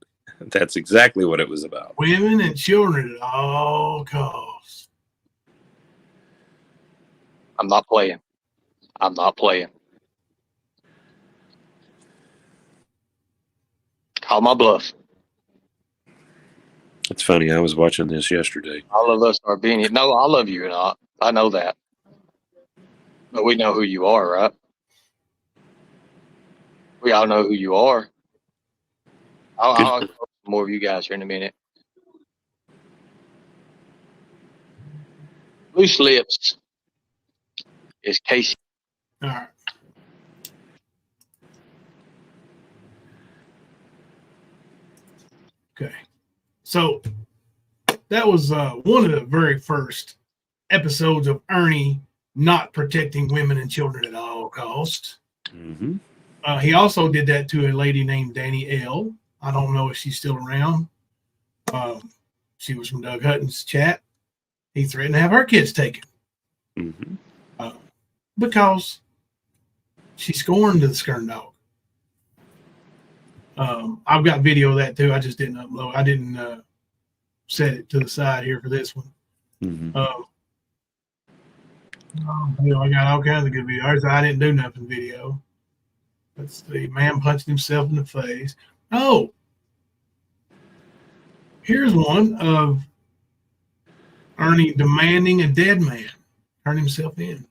That's exactly what it was about. Women and children at all costs. I'm not playing. I'm not playing. Call my bluff. It's funny. I was watching this yesterday. All of us are being. No, I love you, and I know that. But we know who you are, right? We all know who you are. I'll talk to more of you guys here in a minute. Loose lips is Casey. All right. Okay. So that was one of the very first episodes of Ernie not protecting women and children at all costs. Mm-hmm. He also did that to a lady named Danny L. I don't know if she's still around. She was from Doug Hutton's chat. He threatened to have her kids taken because she scorned the skern dog. I've got video of that too. I just didn't upload. I didn't set it to the side here for this one. I got all kinds of good videos. I didn't do nothing video. Let's see. Man punched himself in the face. Oh, here's one of Ernie demanding a dead man turn himself in.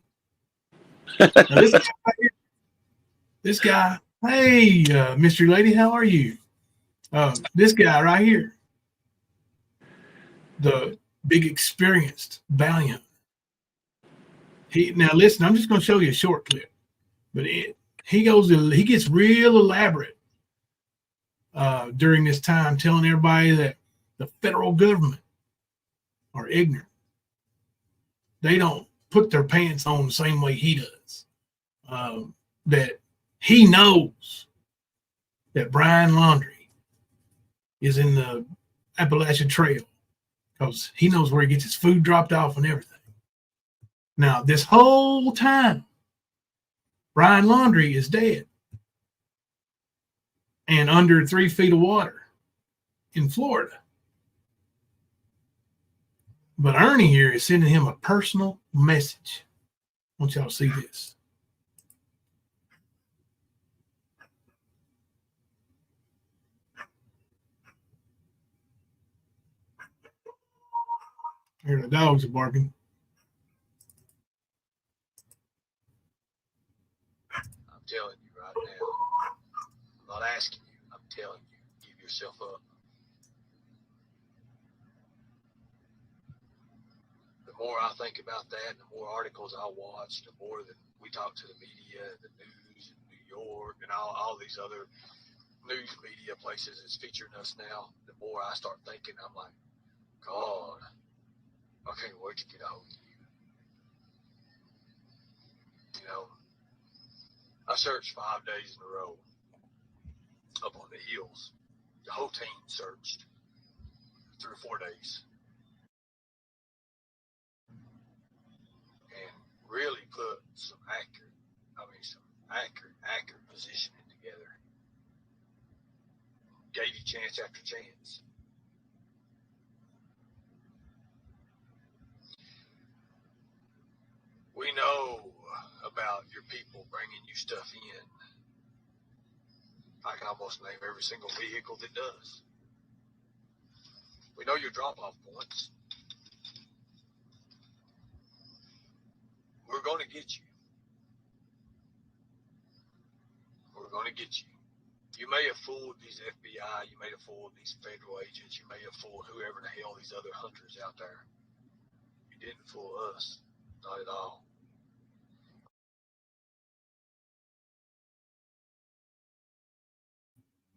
Now, this guy, hey, mystery lady, how are you? This guy right here, the big experienced valiant. Now listen, I'm just going to show you a short clip, but he gets real elaborate during this time, telling everybody that the federal government are ignorant. They don't put their pants on the same way he does. That he knows that Brian Laundrie is in the Appalachian Trail because he knows where he gets his food dropped off and everything. Now, this whole time, Brian Laundrie is dead and under 3 feet of water in Florida. But Ernie here is sending him a personal message. I want y'all to see this. Here the dogs are barking. I'm telling you right now. I'm not asking you. I'm telling you. Give yourself up. The more I think about that, the more articles I watch, the more that we talk to the media, the news in New York, and all these other news media places that's featuring us now, the more I start thinking, I'm like, God, I can't wait to get out with you. You know, I searched 5 days in a row up on the hills. The whole team searched 3 or 4 days. And really put some accurate positioning together. Gave you chance after chance. We know about your people bringing you stuff in. I can almost name every single vehicle that does. We know your drop-off points. We're going to get you. We're going to get you. You may have fooled these FBI. You may have fooled these federal agents. You may have fooled whoever the hell these other hunters out there. You didn't fool us. Not at all.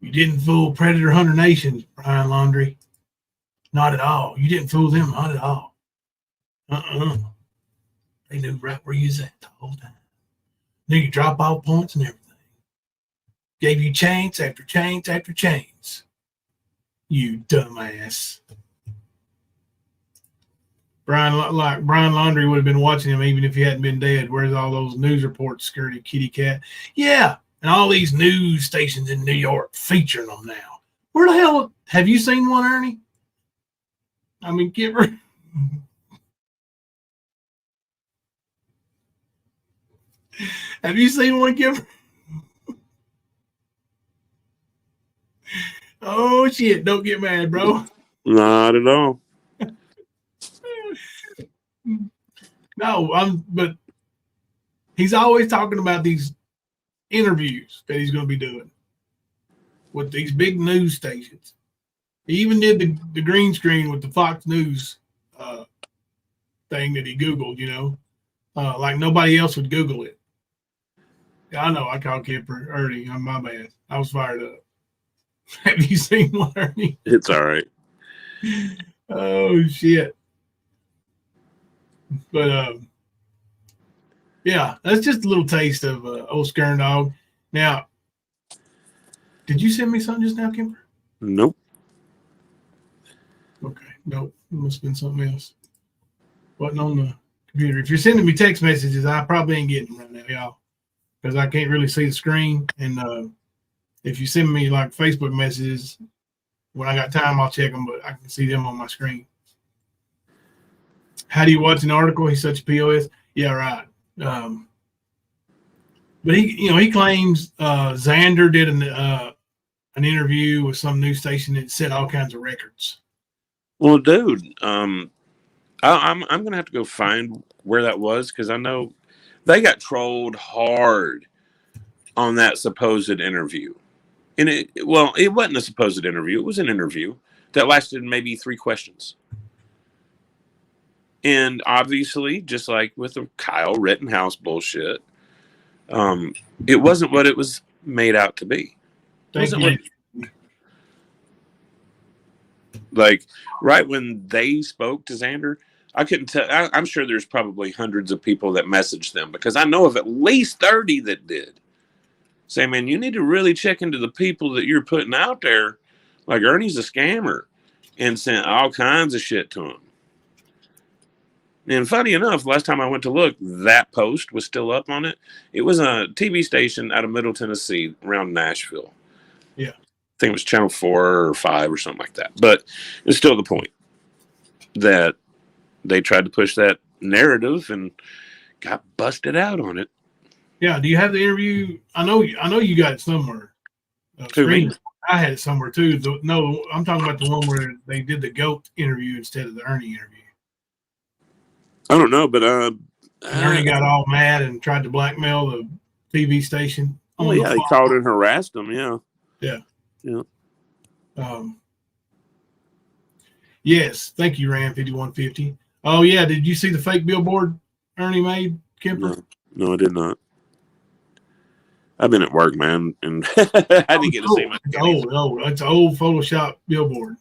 You didn't fool Predator Hunter Nation, Brian Laundrie. Not at all. You didn't fool them, not at all. They knew right where you was at the whole time. Knew you drop off points and everything. Gave you chance after chance after chance. You dumbass. Brian Laundrie would have been watching him even if he hadn't been dead. Where's all those news reports, Scurry Kitty Cat? Yeah, and all these news stations in New York featuring them now. Where the hell have you seen one, Ernie? I mean, give her. Have you seen one, Kimber? Oh shit! Don't get mad, bro. Not at all. No, but he's always talking about these interviews that he's going to be doing with these big news stations. He even did the green screen with the Fox News thing that he Googled, like nobody else would Google it. Yeah, I know. I called Kipper Ernie. I'm my bad. I was fired up. Have you seen one, Ernie? It's all right. Oh, shit. But, yeah, that's just a little taste of old Skern Dog. Now, did you send me something just now, Kipper? Nope. Okay. Nope. It must have been something else. Wasn't on the computer. If you're sending me text messages, I probably ain't getting them right now, y'all, because I can't really see the screen. And if you send me like Facebook messages, when I got time, I'll check them, but I can see them on my screen. How do you watch an article? He's such a POS. Yeah, right. But he claims Xander did an interview with some news station that set all kinds of records. Well, dude, I'm gonna have to go find where that was, because I know they got trolled hard on that supposed interview. And it wasn't a supposed interview. It was an interview that lasted maybe 3 questions. And obviously, just like with the Kyle Rittenhouse bullshit, it wasn't what it was made out to be. Like, right when they spoke to Xander, I couldn't tell. I'm sure there's probably hundreds of people that messaged them, because I know of at least 30 that did. Say, man, you need to really check into the people that you're putting out there. Like, Ernie's a scammer, and sent all kinds of shit to him. And funny enough, last time I went to look, that post was still up on it. It was a TV station out of Middle Tennessee around Nashville. Yeah. I think it was Channel 4 or 5 or something like that. But it's still the point that they tried to push that narrative and got busted out on it. Yeah. Do you have the interview? I know you got it somewhere. I had it somewhere too. No, I'm talking about the one where they did the GOAT interview instead of the Ernie interview. I don't know, but Ernie got all mad and tried to blackmail the TV station. Oh yeah, he called and harassed them. Yeah. Yes, thank you, Ram 5150. Oh yeah, did you see the fake billboard Ernie made, Kemper? No, I did not. I've been at work, man, and I didn't get to see much. It's an old Photoshop billboard.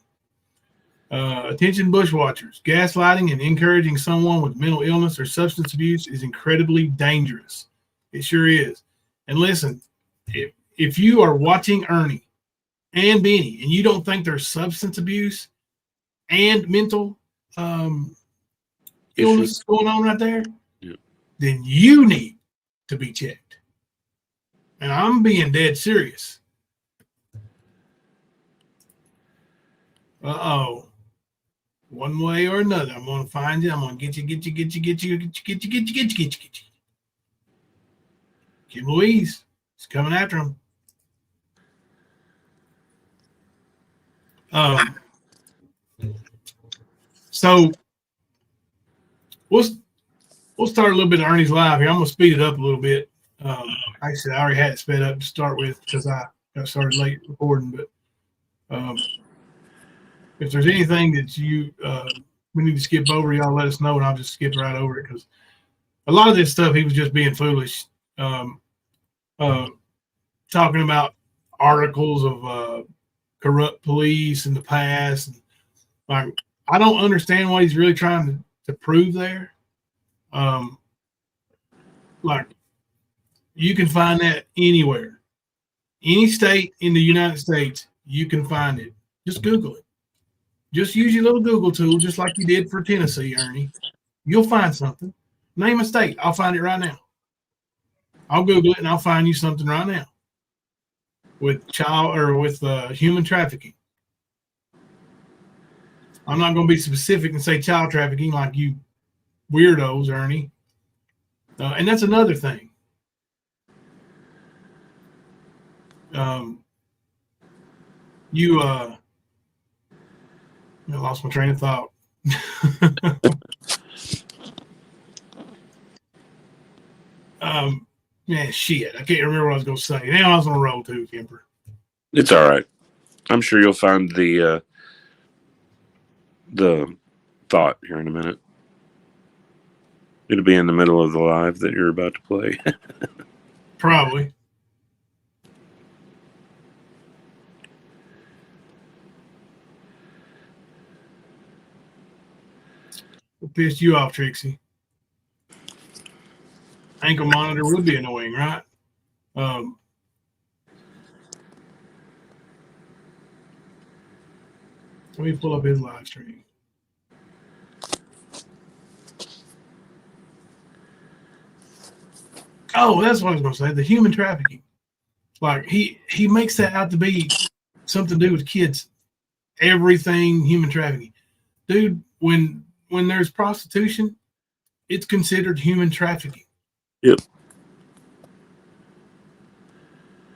Attention bushwatchers. Gaslighting and encouraging someone with mental illness or substance abuse is incredibly dangerous. It sure is. And listen, if you are watching Ernie and Benny and you don't think there's substance abuse and mental illness going on right there, then you need to be checked. And I'm being dead serious. Uh-oh. One way or another, I'm going to find you. I'm going to get you. Kim Louise is coming after him. So we'll start a little bit of Ernie's live here. I'm going to speed it up a little bit. Actually, I already had it sped up to start with because I got started late recording. But if there's anything that we need to skip over, y'all let us know, and I'll just skip right over it, because a lot of this stuff he was just being foolish, talking about articles of corrupt police in the past. And, like, I don't understand what he's really trying to prove there. Like, you can find that anywhere, any state in the United States, you can find it. Just Google it. Just use your little Google tool, just like you did for Tennessee, Ernie. You'll find something. Name a state. I'll find it right now. I'll Google it and I'll find you something right now with human trafficking. I'm not going to be specific and say child trafficking like you weirdos, Ernie. And that's another thing. I lost my train of thought. Man, shit. I can't remember what I was going to say. Now I was on a roll too, Kemper. It's all right. I'm sure you'll find the thought here in a minute. It'll be in the middle of the live that you're about to play. Probably. What pissed you off, Trixie? Ankle monitor would be annoying, right? Let me pull up his live stream. Oh, that's what I was going to say. The human trafficking. Like he makes that out to be something to do with kids. Everything human trafficking. Dude, when there's prostitution, it's considered human trafficking. Yep.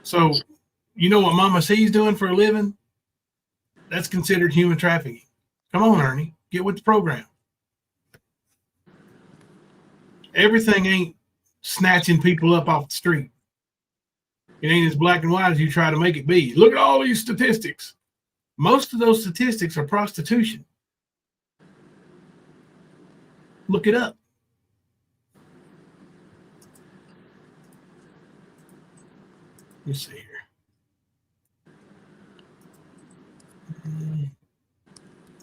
So, you know what Mama C's doing for a living? That's considered human trafficking. Come on, Ernie, get with the program. Everything ain't snatching people up off the street. It ain't as black and white as you try to make it be. Look at all these statistics. Most of those statistics are prostitution. Look it up. Let me see here.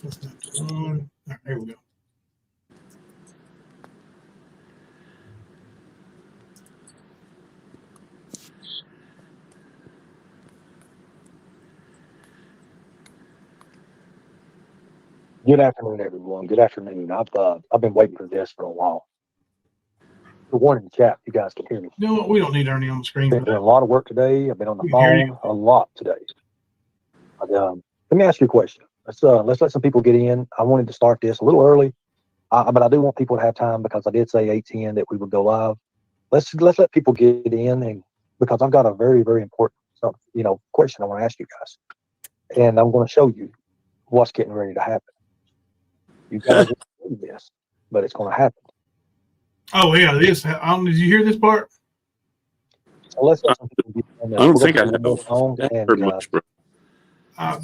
That's not the one. All right, there we go. Good afternoon, everyone. Good afternoon. I've been waiting for this for a while. The one in the chat, you guys can hear me. No, we don't need Ernie on the screen. Been doing a lot of work today. I've been on the phone a lot today. But, let me ask you a question. Let's let some people get in. I wanted to start this a little early, but I do want people to have time because I did say 8:10 that we would go live. Let's let people get in, and because I've got a very, very important question I want to ask you guys, and I'm going to show you what's getting ready to happen. You guys will do this, but it's going to happen. Oh yeah, this. Did you hear this part? So let's let some people get in. I don't think I have. heard much, bro. I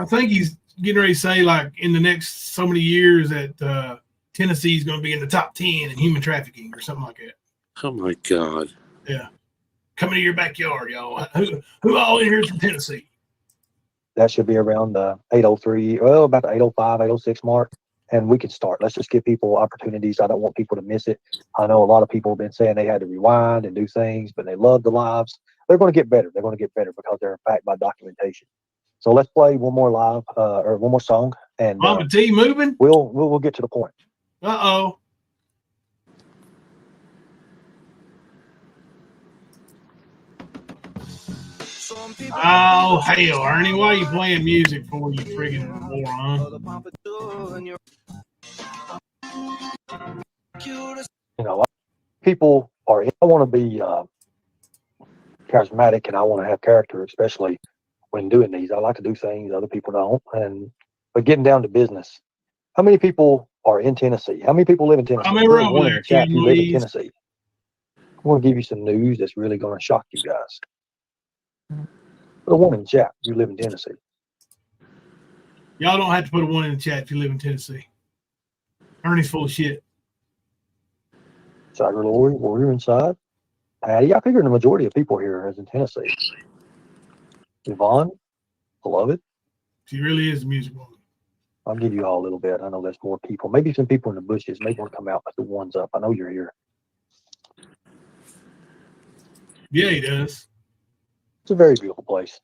think he's getting ready to say, like, in the next so many years that Tennessee's going to be in the top 10 in human trafficking or something like that. Oh my God. Yeah. Coming to your backyard, y'all. Who all in here is from Tennessee? That should be around the 8:03, well, about the 8:05, 8:06 mark, and we can start. Let's just give people opportunities. I don't want people to miss it. I know a lot of people have been saying they had to rewind and do things, but they love the lives. They're going to get better. They're going to get better because they're backed by documentation. So let's play one more live or one more song, and Mama T moving. We'll get to the point. Uh-oh. Oh, hell, Ernie, why are you playing music for, you friggin' moron? People are, I want to be charismatic, and I want to have character, especially when doing these. I like to do things other people don't, but getting down to business. How many people are in Tennessee? How many people live in Tennessee? I'm ever over there, chat, you live in Tennessee. I'm going to give you some news that's really going to shock you guys. Put a one in the chat. You live in Tennessee. Y'all don't have to put a one in the chat if you live in Tennessee. Ernie's full of shit. Cyber Lori, Warrior inside. Patty, I figure the majority of people here is in Tennessee. Yvonne, beloved. She really is a music woman. I'll give you all a little bit. I know there's more people. Maybe some people in the bushes may want to come out, put the ones up. I know you're here. Yeah, he does. It's a very beautiful place.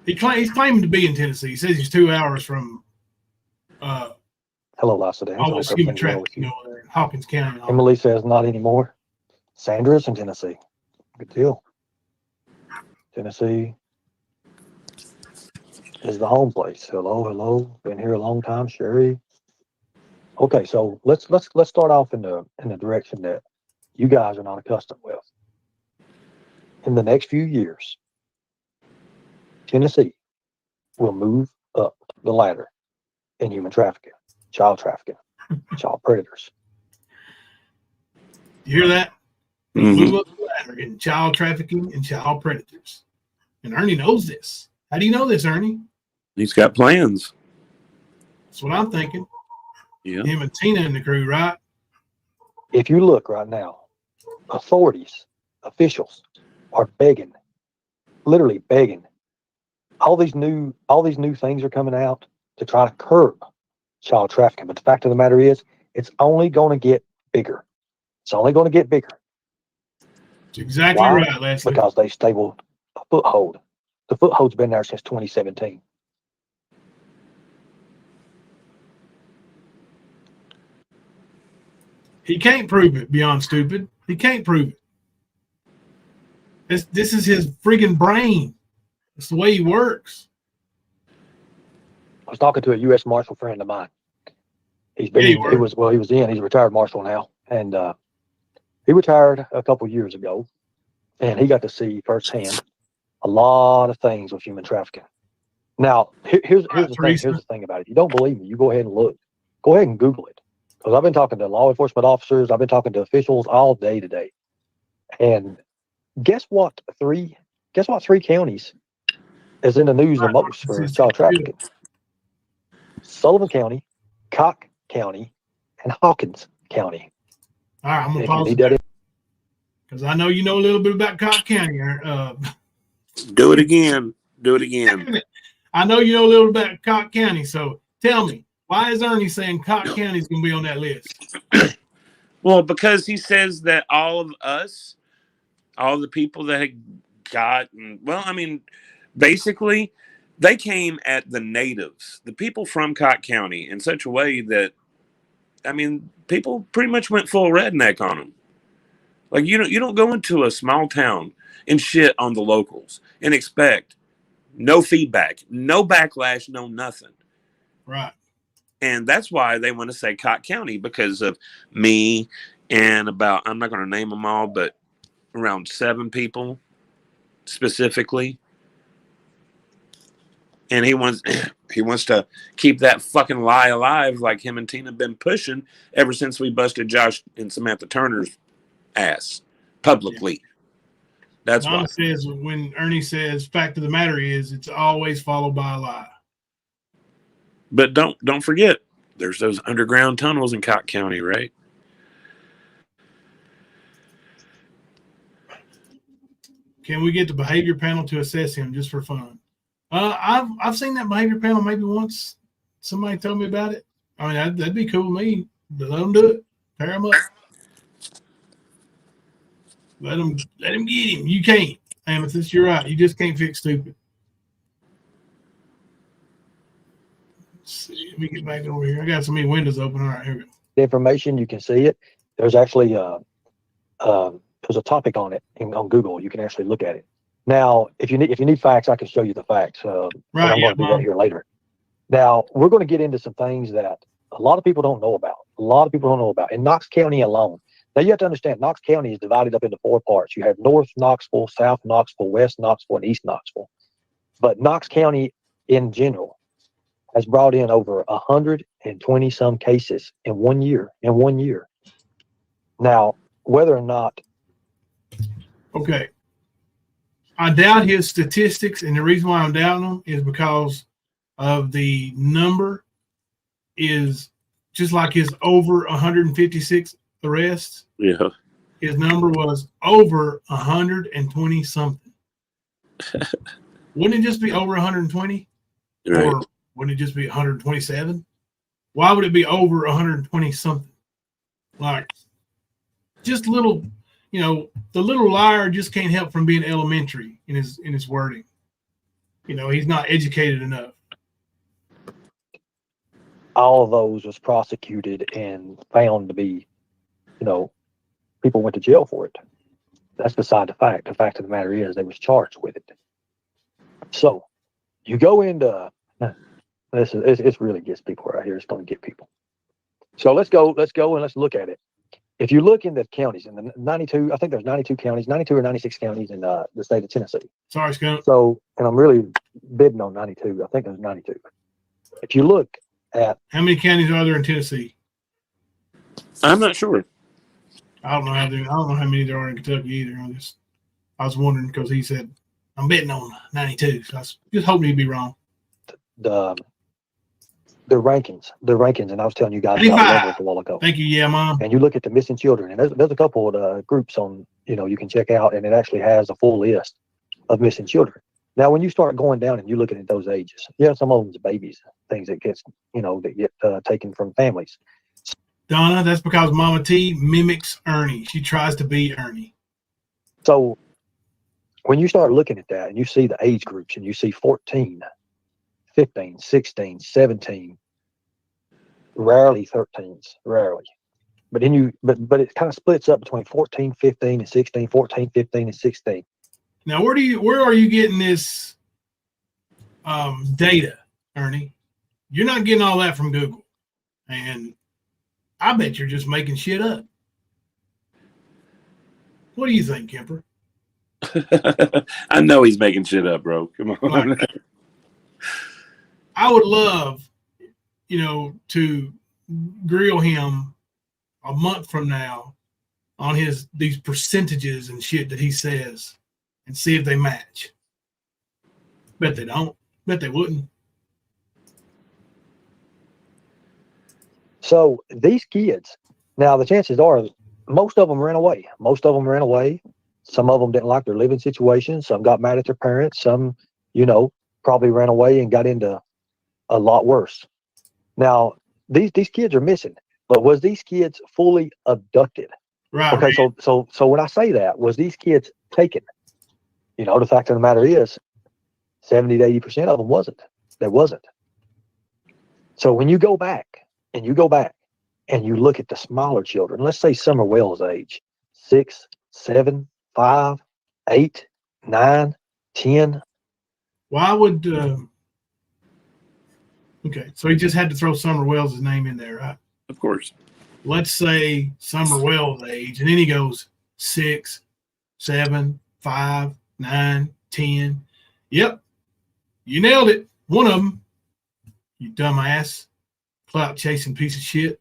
He's claiming to be in Tennessee. He says he's 2 hours from Hello, Lassa. all this human trafficking over there in Hawkins County. Emily says not anymore. Sandra's in Tennessee. Good deal. Tennessee is the home place. Hello. Been here a long time, Sherry. Okay, so let's start off in the direction that you guys are not accustomed with. In the next few years, Tennessee will move up the ladder in human trafficking, child predators. You hear that? Mhm. Move up the ladder in child trafficking and child predators. And Ernie knows this. How do you know this, Ernie? He's got plans. That's what I'm thinking. Yeah. Him and Tina and the crew, right? If you look right now, authorities, officials are begging, literally begging. All these new things are coming out to try to curb child trafficking. But the fact of the matter is, it's only going to get bigger. It's only going to get bigger. That's exactly Why? right, Leslie. Because they stable a foothold. The foothold's been there since 2017. He can't prove it beyond stupid. He can't prove it. This is his friggin' brain. It's the way he works. I was talking to a U.S. Marshal friend of mine. He's been, Yeah, he's a retired Marshal now. And he retired a couple years ago. And he got to see firsthand a lot of things with human trafficking. Now, here's the thing about it. If you don't believe me, you go ahead and look. Go ahead and Google it. Because I've been talking to law enforcement officers, I've been talking to officials all day today. And guess what? Three counties is in the news the most for child trafficking? Sullivan County, Cock County, and Hawkins County. All right, I'm gonna pause it there because I know you know a little bit about Cock County. Do it again. Do it again. I know you know a little bit about Cock County, so tell me, why is Ernie saying Cock County is going to be on that list? Well, because he says that all of us, all the people that had gotten, well, I mean, basically, they came at the natives, the people from Cock County, in such a way that, I mean, people pretty much went full redneck on them. Like, you don't go into a small town and shit on the locals and expect no feedback, no backlash, no nothing. Right. And that's why they want to say Cock County, because of me and about, I'm not going to name them all, but around 7 people specifically. And he wants to keep that fucking lie alive, like him and Tina have been pushing ever since we busted Josh and Samantha Turner's ass publicly. Yeah. That's Donna why. says when Ernie says fact of the matter is it's always followed by a lie. But don't forget, there's those underground tunnels in Cock County, right? Can we get the behavior panel to assess him just for fun? I've seen that behavior panel maybe once. Somebody told me about it. I mean, that'd be cool with me. Let them do it. Pair them up. Let him get him. You can't, Amethyst. You're right. You just can't fix stupid. Let's see. Let me get back over here. I got so many windows open. All right, here we go. The information, you can see it. There's actually there's a topic on it on Google. You can actually look at it. Now, if you need facts, I can show you the facts. Right. I'm going to do that here later. Now, we're going to get into some things that a lot of people don't know about. In Knox County alone. Now, you have to understand, Knox County is divided up into 4 parts. You have North Knoxville, South Knoxville, West Knoxville, and East Knoxville. But Knox County in general has brought in over 120 some cases in 1 year. Now, whether or not. Okay. I doubt his statistics, and the reason why I'm doubting them is because of the number is just like his over 156 arrests. Yeah. His number was over 120 something. Wouldn't it just be over 120? Right. Or wouldn't it just be 127? Why would it be over 120 something? Like, just little, the little liar just can't help from being elementary in his wording. He's not educated enough. All of those was prosecuted and found to be, people went to jail for it. That's beside the fact. The fact of the matter is they was charged with it. So you go into it's really gets people right here. It's going to get people. So let's go and let's look at it. if you look in the counties in the 92, I think there's 92 counties, 92 or 96 counties in the state of Tennessee. Sorry, Scott. So, and I'm really bidding on 92. I think there's 92. If you look at how many counties are there in Tennessee? I'm not sure. I don't know how many there are in Kentucky either. I was wondering because he said I'm betting on 92. So I was just hoping he'd be wrong. the rankings, and I was telling you guys about 85. levels a while ago. Thank you, yeah, Mom. And you look at the missing children, and there's a couple of groups on, you can check out, and it actually has a full list of missing children. Now, when you start going down and you looking at those ages, some of them's babies, things that get taken from families. Donna, that's because Mama T mimics Ernie. She tries to be Ernie. So when you start looking at that and you see the age groups and you see 14, 15, 16, 17, rarely 13s, rarely. But then but it kind of splits up between 14, 15, and 16, 14, 15, and 16. Now, where are you getting this data, Ernie? You're not getting all that from Google. And I bet you're just making shit up. What do you think, Kemper? I know he's making shit up, bro. Come on. Like, I would love, to grill him a month from now on these percentages and shit that he says and see if they match. Bet they don't. Bet they wouldn't. So these kids, now the chances are most of them ran away. Some of them didn't like their living situation. Some got mad at their parents. Some, probably ran away and got into a lot worse. Now, these kids are missing, but was these kids fully abducted? Right. Okay, so when I say that, was these kids taken? The fact of the matter is 70 to 80% of them wasn't. They wasn't. So when you go back and you look at the smaller children, let's say Summer Wells' age, 6, 7, 5, 8, 9, 10. Why would okay, so he just had to throw Summer Wells' name in there, right? Of course. Let's say Summer Wells' age, and then he goes 6, 7, 5, 9, 10. Yep, you nailed it. One of them, you dumbass, clout chasing piece of shit,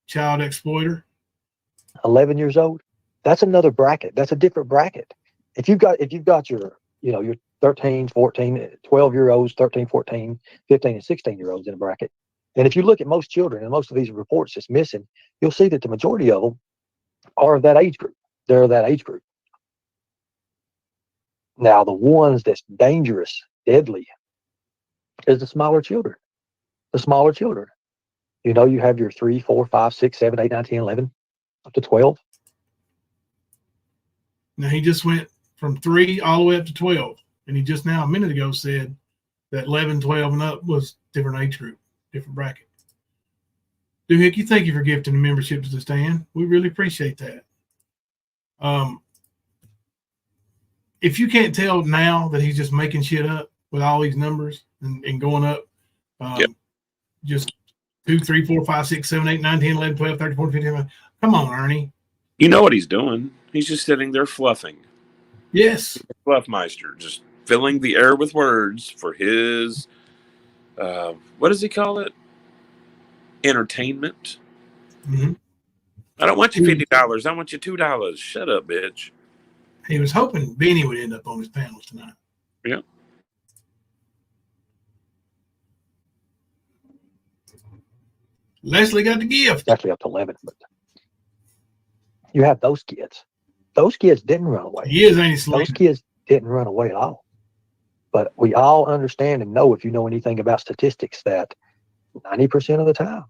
child exploiter. 11 years old. That's another bracket. That's a different bracket. If you've got your, your 13, 14, 12-year-olds, 13, 14, 15, and 16-year-olds in a bracket. And if you look at most children and most of these reports that's missing, you'll see that the majority of them are of that age group. They're of that age group. Now, the ones that's dangerous, deadly, is the smaller children. The smaller children. You have your 3, 4, 5, 6, 7, 8, 9, 10, 11, up to 12. Now, he just went from 3 all the way up to 12. And he just now, a minute ago, said that 11, 12, and up was different age group, different bracket. Doohickey, thank you for gifting the membership to the stand. We really appreciate that. If you can't tell now that he's just making shit up with all these numbers and going up, just 2, 3, 4, 5, 6, 7, 8, 9, 10, 11, 12, 13, 14, 15. Come on, Ernie. You know what he's doing. He's just sitting there fluffing. Yes. Fluffmeister, just filling the air with words for his, what does he call it? Entertainment. Mm-hmm. I don't want you $50. I want you $2. Shut up, bitch. He was hoping Benny would end up on his panel tonight. Yeah. Leslie got the gift. Actually up to 11. But you have those kids. Those kids didn't run away. He is, ain't he? Those kids didn't run away at all. But we all understand and know, if you know anything about statistics, that 90% of the time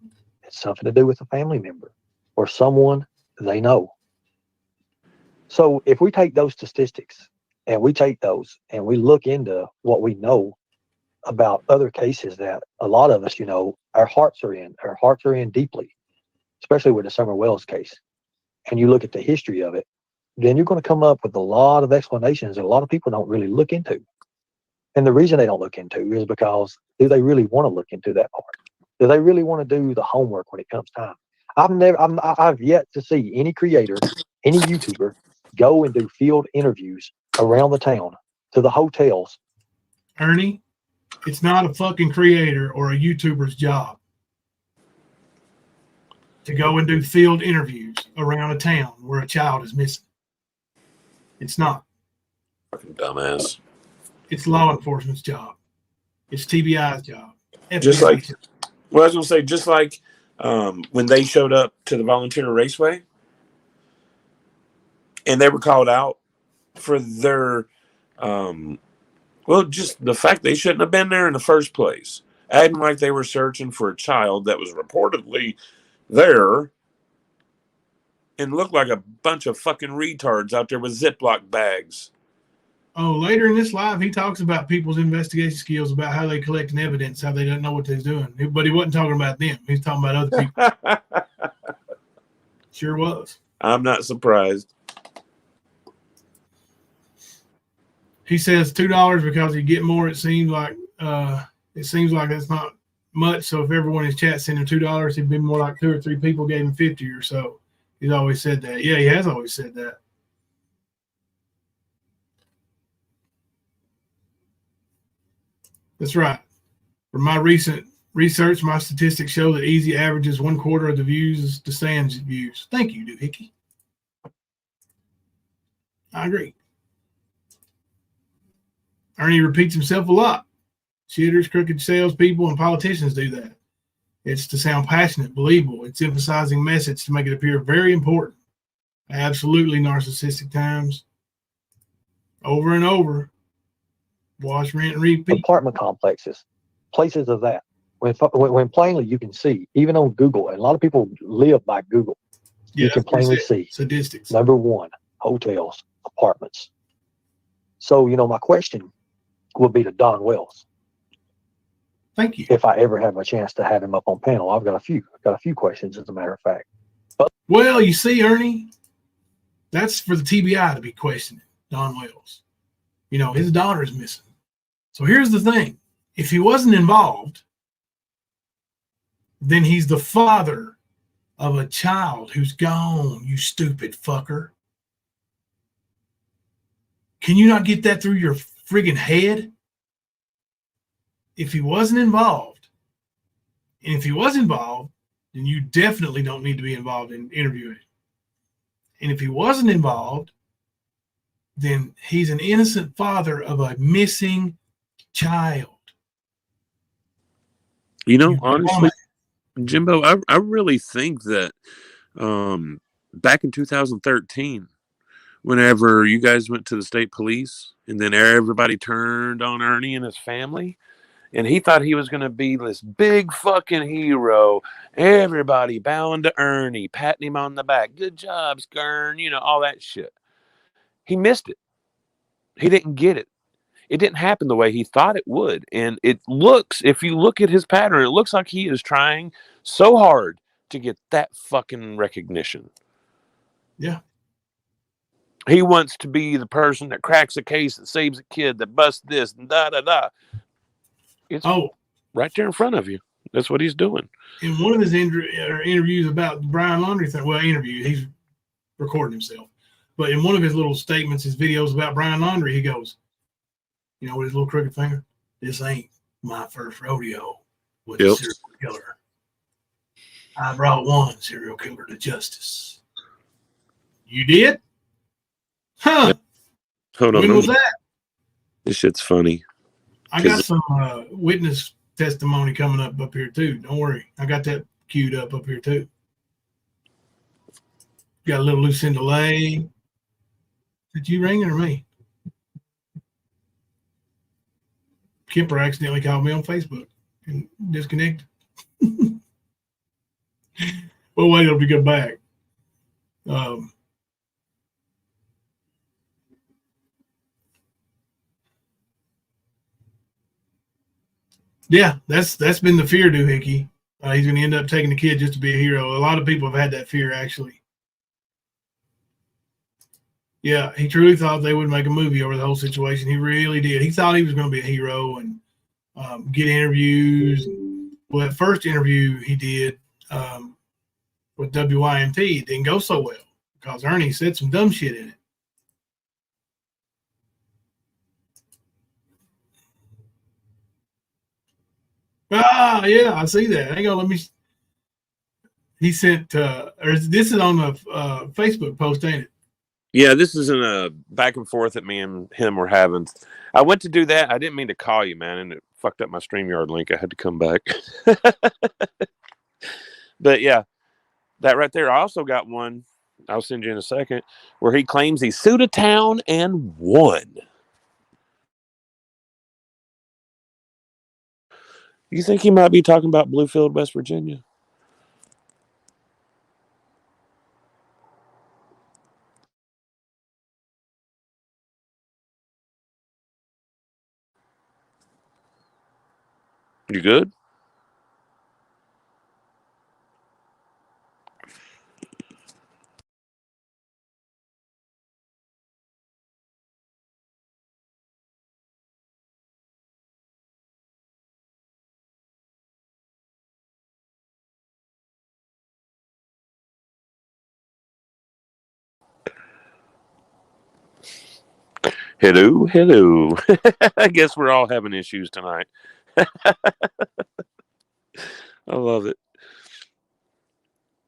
it's something to do with a family member or someone they know. So if we take those statistics and we take those and we look into what we know about other cases that a lot of us, our hearts are in deeply, especially with the Summer Wells case, and you look at the history of it, then you're going to come up with a lot of explanations that a lot of people don't really look into. And the reason they don't look into is because, do they really want to look into that part? Do they really want to do the homework when it comes time? I've yet to see any creator, any YouTuber go and do field interviews around the town to the hotels. Ernie, it's not a fucking creator or a YouTuber's job to go and do field interviews around a town where a child is missing. It's not. Fucking dumbass. It's law enforcement's job. It's TBI's job. Just like, job. well, I was going to say, just like when they showed up to the volunteer raceway and they were called out for their, well, just the fact they shouldn't have been there in the first place, acting like they were searching for a child that was reportedly there and looked like a bunch of fucking retards out there with Ziploc bags. Oh, later in this live, he talks about people's investigation skills, about how they collect evidence, how they don't know what they're doing. But he wasn't talking about them. He's talking about other people. Sure was. I'm not surprised. He says $2 because you get more. It seems like that's not much. So if everyone in his chat sent him $2, it'd be more like 2 or 3 people gave him 50 or so. He's always said that. Yeah, he has always said that. That's right. From my recent research, my statistics show that Easy averages 1/4 of the views to Sam's views. Thank you, Doohickey. I agree. Ernie repeats himself a lot. Shitters, crooked salespeople, and politicians do that. It's to sound passionate, believable. It's emphasizing message to make it appear very important. Absolutely narcissistic times. Over and over. Wash, rent, and repeat. Apartment complexes, places of that. When plainly you can see, even on Google, and a lot of people live by Google, Yeah, you can plainly see. Statistics. Number one, hotels, apartments. So, my question would be to Don Wells. Thank you. If I ever have a chance to have him up on panel, I've got a few questions, as a matter of fact. Well, you see, Ernie, that's for the TBI to be questioning Don Wells. His daughter's missing. So here's the thing. If he wasn't involved, then he's the father of a child who's gone, you stupid fucker. Can you not get that through your friggin' head? If he wasn't involved, and if he was involved, then you definitely don't need to be involved in interviewing. And if he wasn't involved, then he's an innocent father of a missing child. Honestly, Jimbo, I really think that back in 2013, whenever you guys went to the state police and then everybody turned on Ernie and his family, and he thought he was going to be this big fucking hero, everybody bowing to Ernie, patting him on the back. Good job, Skern, all that shit. He missed it. He didn't get it. It didn't happen the way he thought it would. And if you look at his pattern, it looks like he is trying so hard to get that fucking recognition. Yeah. He wants to be the person that cracks a case, that saves a kid, that busts this, and da-da-da. It's right there in front of you. That's what he's doing. In one of his interviews about the Brian Laundrie thing, he's recording himself. But in one of his little statements, his videos about Brian Laundrie, he goes, with his little crooked finger, this ain't my first rodeo with a serial killer. I brought one serial killer to justice. You did? Huh. Yep. Hold on. When was that? This shit's funny. I got some witness testimony coming up here too. Don't worry. I got that queued up here too. Got a little Lucinda Lay. Did you ring it or me? Kemper accidentally called me on Facebook and disconnected. Well, wait till we get back. Yeah, that's been the fear, Doohickey. He's going to end up taking the kid just to be a hero. A lot of people have had that fear, actually. Yeah, he truly thought they would make a movie over the whole situation. He really did. He thought he was going to be a hero and get interviews. Well, that first interview he did, with WYMT, it didn't go so well because Ernie said some dumb shit in it. Ah, yeah, I see that. Hang on, let me. He sent, or this is on the Facebook post, ain't it? Yeah, this isn't a back and forth that me and him were having. I went to do that. I didn't mean to call you, man, and it fucked up my StreamYard link. I had to come back. But yeah, that right there. I also got one. I'll send you in a second, where he claims he sued a town and won. You think he might be talking about Bluefield, West Virginia? You good? Hello, hello. I guess we're all having issues tonight. I love it.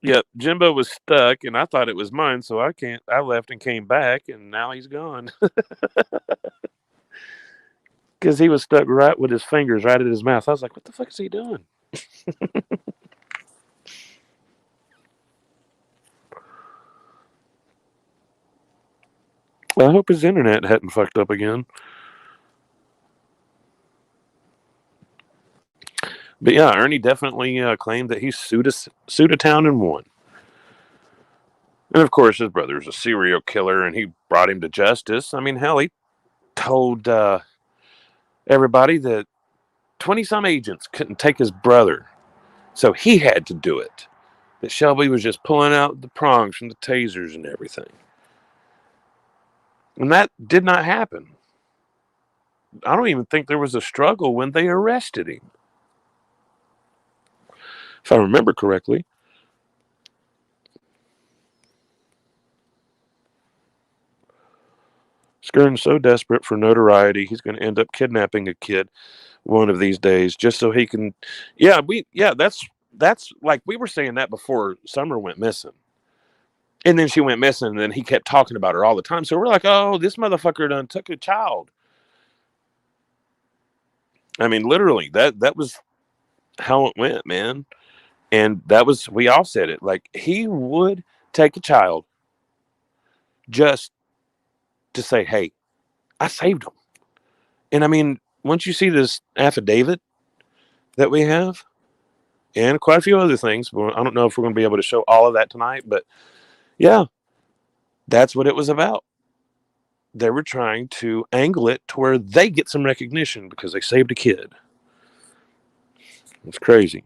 Yep, Jimbo was stuck, and I thought it was mine, so I left and came back, and now he's gone. Because he was stuck right with his fingers right at his mouth. I was like, what the fuck is he doing? Well, I hope his internet hadn't fucked up again. But yeah, Ernie definitely claimed that he sued a town and won. And of course, his brother's a serial killer, and he brought him to justice. I mean, hell, he told everybody that 20-some agents couldn't take his brother, so he had to do it. That Shelby was just pulling out the prongs from the tasers and everything. And that did not happen. I don't even think there was a struggle when they arrested him. If I remember correctly. Skern's so desperate for notoriety, he's going to end up kidnapping a kid one of these days just so he can. That's like we were saying that before Summer went missing. And then she went missing, and then he kept talking about her all the time. So we're like, oh, this motherfucker done took a child. I mean, literally, that was how it went, man. And that was, we all said it. Like, he would take a child just to say, hey, I saved him. And I mean, once you see this affidavit that we have, and quite a few other things, I don't know if we're going to be able to show all of that tonight, but yeah, that's what it was about. They were trying to angle it to where they get some recognition because they saved a kid. It's crazy.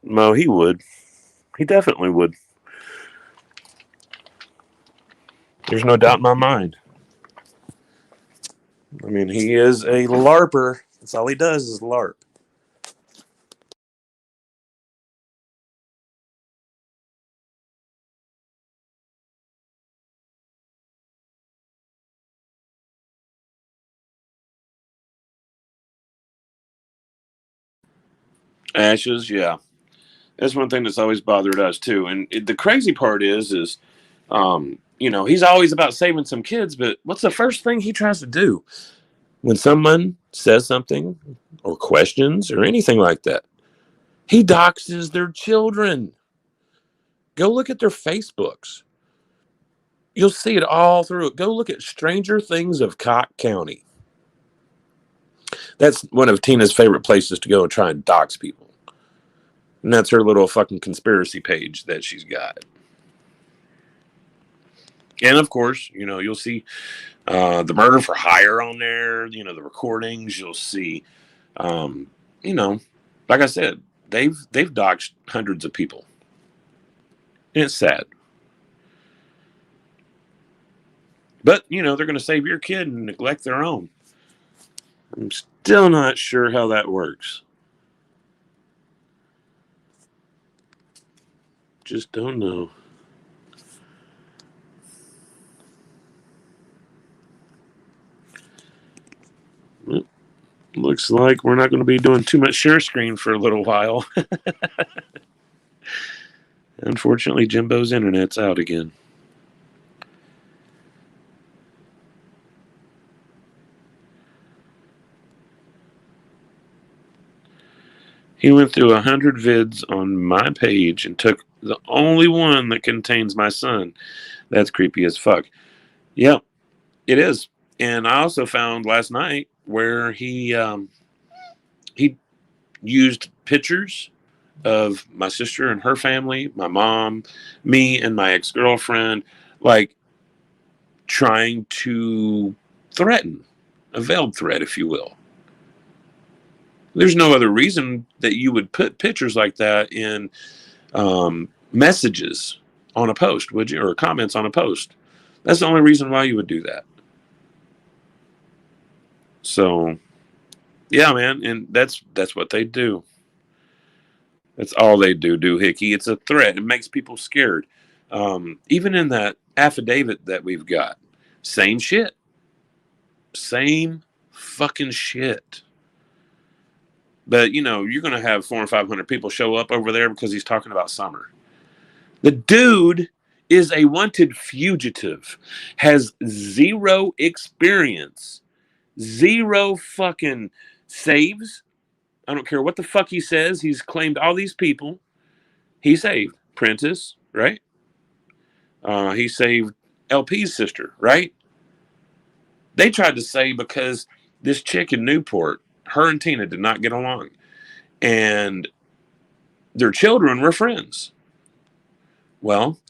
Mo, he would. He definitely would. There's no doubt in my mind. I mean, he is a LARPer. That's all he does is LARP. Ashes, yeah. That's one thing that's always bothered us too. And the crazy part is, he's always about saving some kids, but what's the first thing he tries to do when someone says something or questions or anything like that? He doxes their children. Go look at their Facebooks. You'll see it all through it. Go look at Stranger Things of Cock County. That's one of Tina's favorite places to go and try and dox people. And that's her little fucking conspiracy page that she's got. And of course, you'll see the murder for hire on there. The recordings. You'll see, like I said, they've doxed hundreds of people. And it's sad. But, they're going to save your kid and neglect their own. I'm still not sure how that works. Just don't know. Well, looks like we're not going to be doing too much share screen for a little while. Unfortunately, Jimbo's internet's out again. He went through 100 vids on my page and took the only one that contains my son. That's creepy as fuck. Yep, it is. And I also found last night where he used pictures of my sister and her family, my mom, me, and my ex-girlfriend, like trying to threaten, a veiled threat, if you will. There's no other reason that you would put pictures like that in messages on a post, would you? Or comments on a post. That's the only reason why you would do that. So, yeah, man, and that's what they do. That's all they do, doohickey. It's a threat. It makes people scared. Even in that affidavit that we've got, same shit. Same fucking shit. But, you're going to have 400 or 500 people show up over there because he's talking about summer. The dude is a wanted fugitive, has zero experience, zero fucking saves. I don't care what the fuck he says. He's claimed all these people. He saved Prentice, right? He saved LP's sister, right? They tried to say because this chick in Newport, her and Tina did not get along. And their children were friends. Well,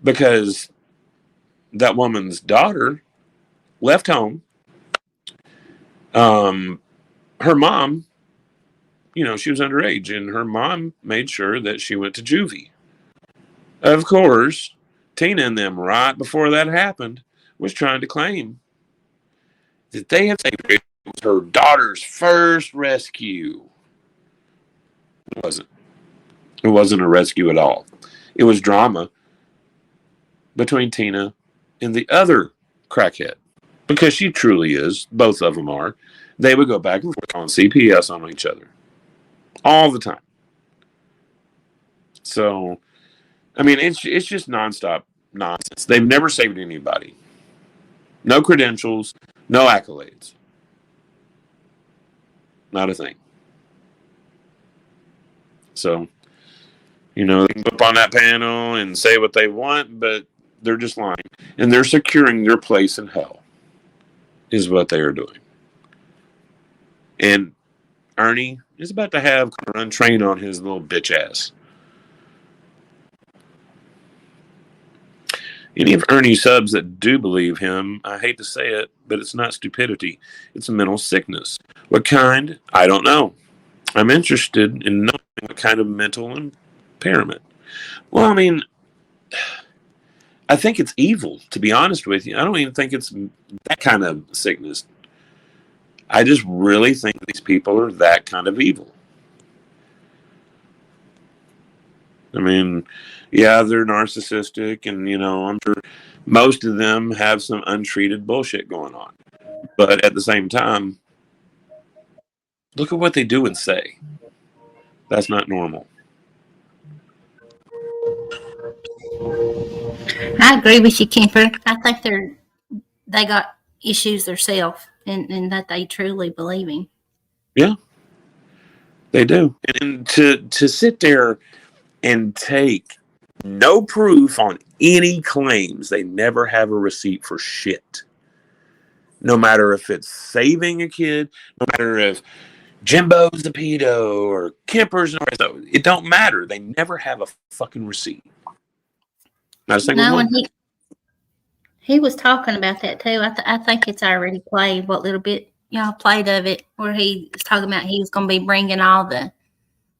because that woman's daughter left home, her mom, she was underage, and her mom made sure that she went to juvie. Of course, Tina and them, right before that happened, was trying to claim that they had saved her. It was her daughter's first rescue. It wasn't. It wasn't a rescue at all. It was drama between Tina and the other crackhead. Because she truly is. Both of them are. They would go back and forth on CPS on each other. All the time. So, I mean, it's just nonstop nonsense. They've never saved anybody. No credentials. No accolades. Not a thing. So, they can go up on that panel and say what they want, but they're just lying. And they're securing their place in hell, is what they are doing. And Ernie is about to have untrained on his little bitch ass. Any of Ernie's subs that do believe him, I hate to say it, but it's not stupidity. It's a mental sickness. What kind? I don't know. I'm interested in knowing what kind of mental impairment. Well, I mean, I think it's evil, to be honest with you. I don't even think it's that kind of sickness. I just really think these people are that kind of evil. I mean, yeah, they're narcissistic, and, I'm sure most of them have some untreated bullshit going on. But at the same time, look at what they do and say. That's not normal. I agree with you, Kemper. I think they got issues themselves, and that they truly believe in. Yeah, they do. And to sit there and take no proof on any claims, they never have a receipt for shit. No matter if it's saving a kid, no matter if Jimbo's a pedo or Kemper's, it don't matter. They never have a fucking receipt. Not a single one. He was talking about that too. I think it's already played. What little bit y'all played of it, where he was talking about he was going to be bringing all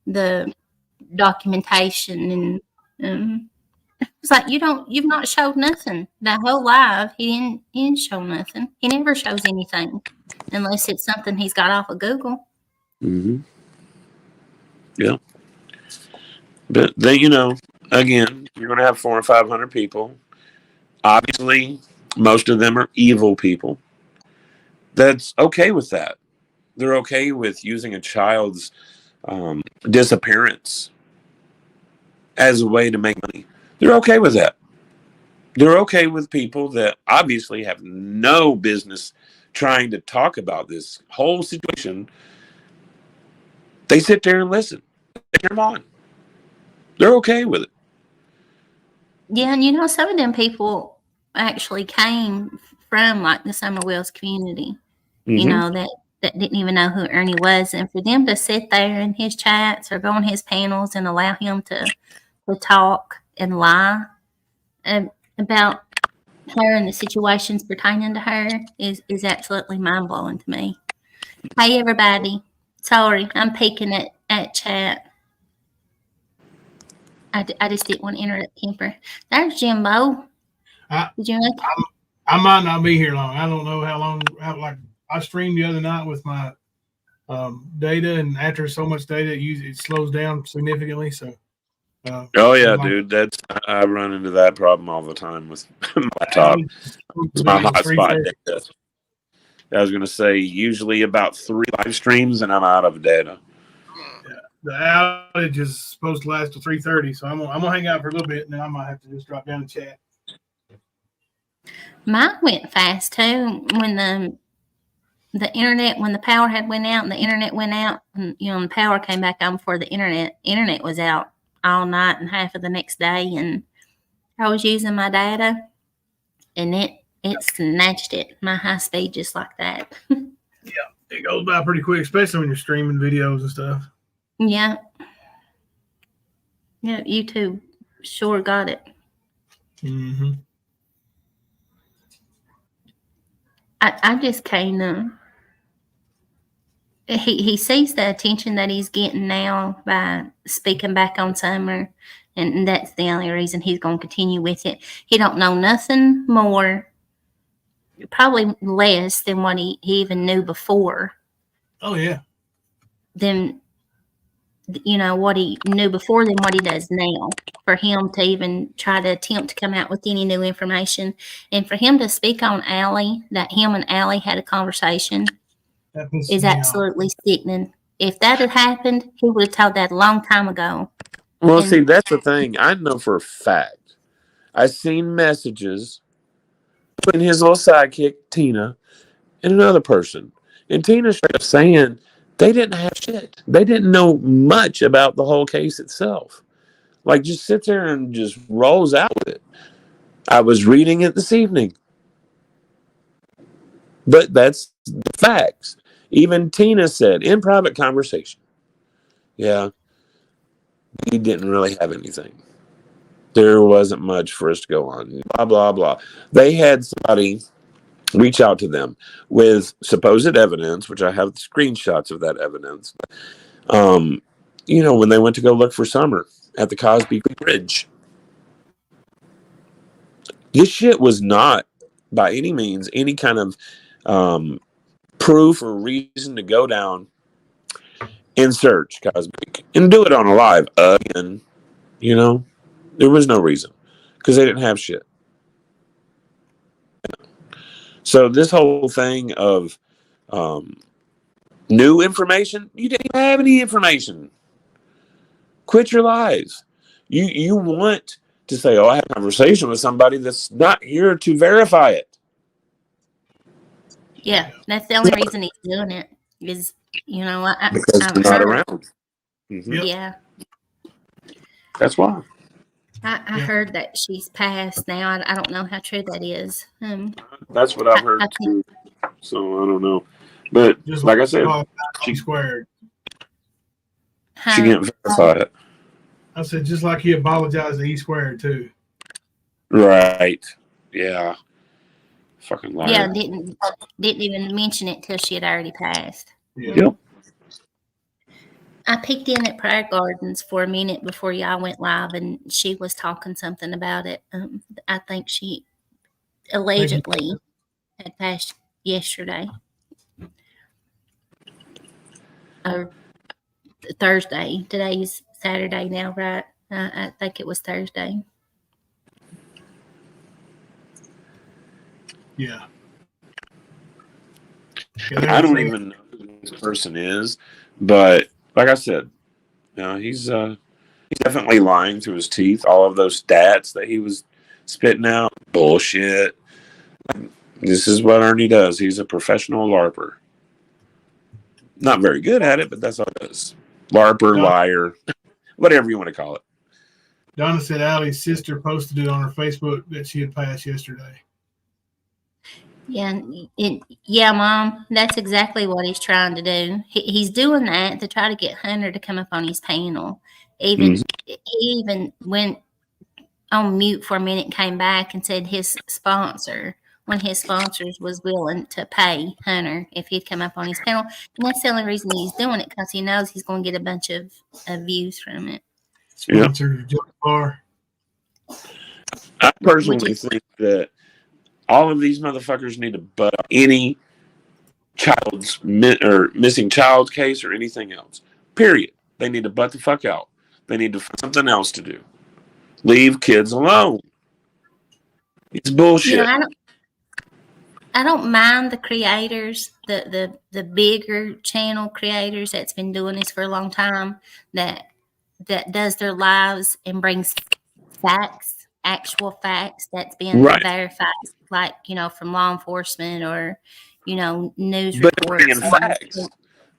the documentation and it's like you've not showed nothing. That whole live, he didn't show nothing. He never shows anything unless it's something he's got off of Google. Mm-hmm. Yeah. But then, again, you're going to have 400 or 500 people. Obviously, most of them are evil people. That's okay with that. They're okay with using a child's disappearance as a way to make money. They're okay with that. They're okay with people that obviously have no business trying to talk about this whole situation. They sit there and listen. They turn them on. They're okay with it. Yeah, and some of them people actually came from like the Summer Wells community. Mm-hmm. That didn't even know who Ernie was, and for them to sit there in his chats or go on his panels and allow him to talk and lie about her and the situations pertaining to her is absolutely mind blowing to me. Hey everybody, sorry, I'm peeking at chat. I just didn't want to interrupt Kemper. There's Jimbo. Did you know? I might not be here long. I don't know how long. I streamed the other night with my data, and after so much data, it slows down significantly. So. Oh yeah, dude. I run into that problem all the time with my laptop. It's my hotspot data. I was going to say usually about 3 live streams, and I'm out of data. Yeah, the outage is supposed to last till 3:30, so I'm gonna hang out for a little bit, and then I might have to just drop down and chat. Mine went fast too when the internet, when the power had went out and the internet went out, and the power came back on before the internet was out all night and half of the next day, and I was using my data, and it snatched it, my high speed, just like that. Yeah, it goes by pretty quick, especially when you're streaming videos and stuff. Yeah. Yeah, YouTube sure got it. Mm-hmm. I just kind of he sees the attention that he's getting now by speaking back on Summer, and that's the only reason he's going to continue with it. He don't know nothing more, probably less than what he even knew before. Oh yeah. Than what he knew before than what he does now. For him to even try to attempt to come out with any new information, and for him to speak on Allie, that him and Allie had a conversation, is absolutely sickening. If that had happened, he would have told that a long time ago. Well, see, that's the thing. I know for a fact. I've seen messages between his little sidekick, Tina, and another person. And Tina straight up saying they didn't have shit. They didn't know much about the whole case itself. Like, just sits there and just rolls out with it. I was reading it this evening. But that's the facts. Even Tina said in private conversation, yeah, we didn't really have anything. There wasn't much for us to go on. Blah, blah, blah. They had somebody reach out to them with supposed evidence, which I have screenshots of that evidence. When they went to go look for Summer at the Cosby Bridge. This shit was not, by any means, any kind of proof or reason to go down and search Cosby and do it on a live again. There was no reason because they didn't have shit. So this whole thing of new information, you didn't have any information. Quit your lies. You want to say, oh, I had a conversation with somebody that's not here to verify it. Yeah, that's the only reason he's doing it is, because I've they're not heard, around. Mm-hmm. Yeah. That's why. I heard that she's passed now. I don't know how true that is. That's what I've heard too. So I don't know. But just like I said, she squared. She can't verify it. I said, just like he apologized to E squared too. Right. Yeah. Fucking liar. Yeah, didn't even mention it till she had already passed. Yep. I peeked in at Prayer Gardens for a minute before y'all went live, and she was talking something about it. I think she allegedly had passed yesterday or Thursday. Today's Saturday now, right? I think it was Thursday. Yeah. I don't even know who this person is, but like I said, he's definitely lying through his teeth. All of those stats that he was spitting out, bullshit. This is what Ernie does. He's a professional LARPer. Not very good at it, but that's all it is. LARPer, liar, whatever you want to call it. Donna said Allie's sister posted it on her Facebook that she had passed yesterday. Yeah, Mom, that's exactly what he's trying to do. He's doing that to try to get Hunter to come up on his panel. He even went on mute for a minute, came back and said one of his sponsors was willing to pay Hunter if he'd come up on his panel. And that's the only reason he's doing it, because he knows he's going to get a bunch of views from it. Sponsored junk bar. I personally think that all of these motherfuckers need to butt up any child's or missing child case or anything else. Period. They need to butt the fuck out. They need to find something else to do. Leave kids alone. It's bullshit. I don't mind the creators, the bigger channel creators that's been doing this for a long time, that does their lives and brings facts, actual facts that's been verified, like, from law enforcement or, news reports. But facts.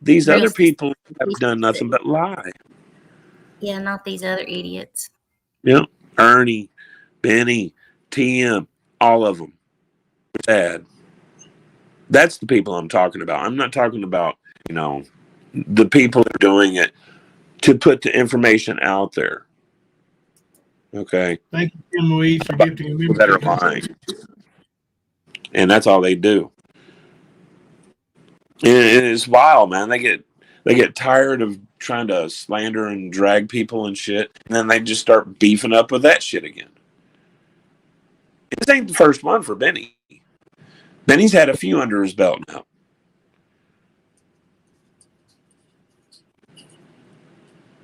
These other people have done nothing but lie. Yeah, not these other idiots. Yep. Ernie, Benny, TM, all of them. Bad. That's the people I'm talking about. I'm not talking about, the people that are doing it to put the information out there. Okay. Thank you, Tim Louise, for gifting a membership. That are lying. And that's all they do. And it's wild, man. They get tired of trying to slander and drag people and shit, and then they just start beefing up with that shit again. This ain't the first one for Benny. Benny's had a few under his belt now.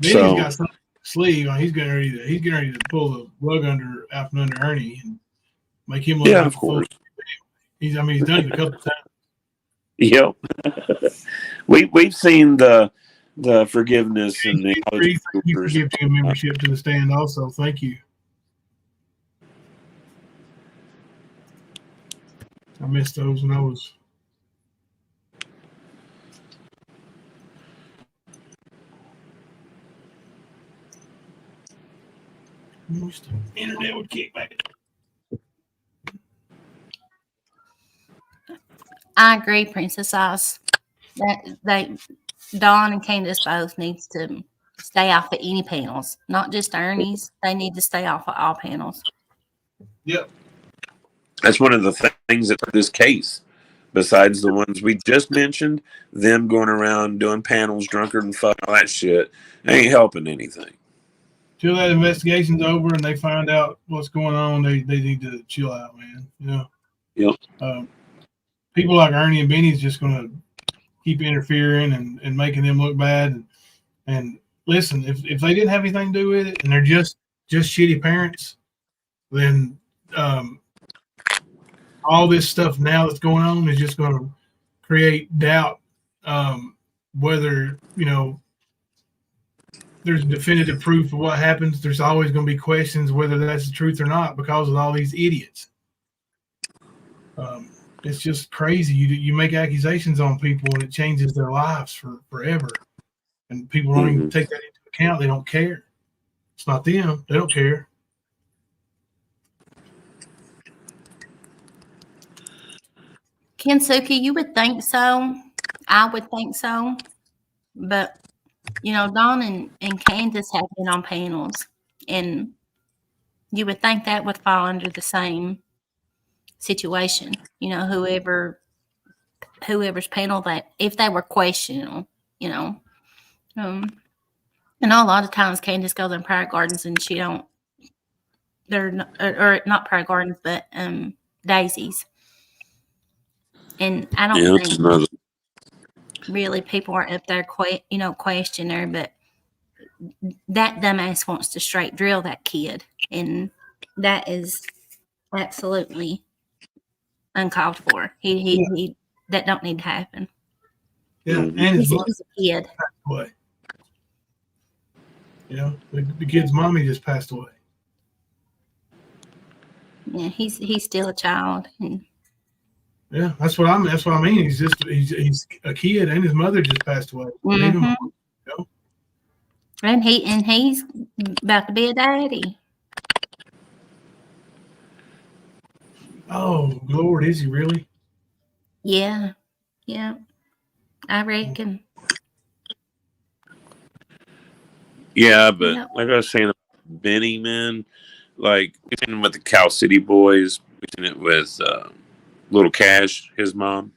Benny's got something in his sleeve. He's getting ready to pull the rug out from under Ernie and make him look like of course. He's done it a couple times. Yep. We've seen the forgiveness and the you for giving a membership to the stand also. Thank you. I missed those when I was. I wish the internet would kick back. I agree, Princess Ice. That Dawn and Candace both needs to stay off of any panels, not just Ernie's. They need to stay off of all panels. Yep. That's one of the things that this case, besides the ones we just mentioned, them going around doing panels, drunkard and fuck, all that shit, ain't helping anything. Till that investigation's over and they find out what's going on, they need to chill out, man. Yep. People like Ernie and Benny's just going to keep interfering and making them look bad. And listen, if they didn't have anything to do with it and they're just shitty parents, then all this stuff now that's going on is just going to create doubt whether, there's definitive proof of what happens. There's always going to be questions whether that's the truth or not because of all these idiots. It's just crazy. You make accusations on people and it changes their lives forever. And people don't even take that into account. They don't care. It's not them. They don't care. Kensuke, you would think so. I would think so. But, Dawn and Candace have been on panels. And you would think that would fall under the same situation. You know, whoever's panel that, if they were questionable, you know. And a lot of times Candace goes in prayer gardens and she don't, they're not, or not prayer gardens, but daisies. And I don't think really people are up there, question her, but that dumbass wants to straight drill that kid. And that is absolutely uncalled for. He that don't need to happen. Yeah, Mhm. and his He's mother a kid. passed away. You know, the kid's mommy just passed away. Yeah, he's still a child. And Yeah, that's what I mean. He's a kid, and his mother just passed away. Leave him Mhm. alone, you know? and he's about to be a daddy. Oh Lord, is he really? Yeah. Yeah. I reckon. Yeah, but Yep. like I was saying, Benny, man, like we've seen him with the Cow City Boys. We've seen it with Little Cash, his mom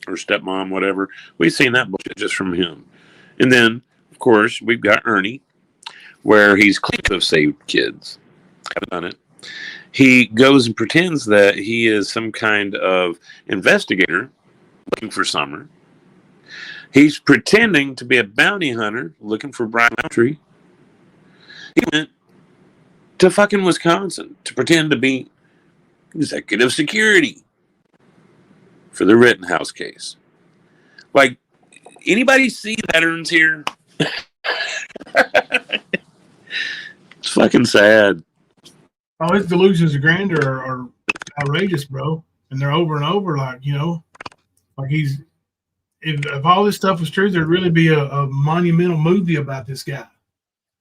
or stepmom, whatever. We've seen that bullshit just from him. And then, of course, we've got Ernie, where he's claimed to have saved kids. Haven't done it. He goes and pretends that he is some kind of investigator looking for Summer. He's pretending to be a bounty hunter looking for Brian Roundtree. He went to fucking Wisconsin to pretend to be executive security for the Rittenhouse case. Like, anybody see patterns here? It's fucking sad. Oh, his delusions of grandeur are outrageous, bro. And they're over and over, like, you know, like if all this stuff was true, there'd really be a monumental movie about this guy.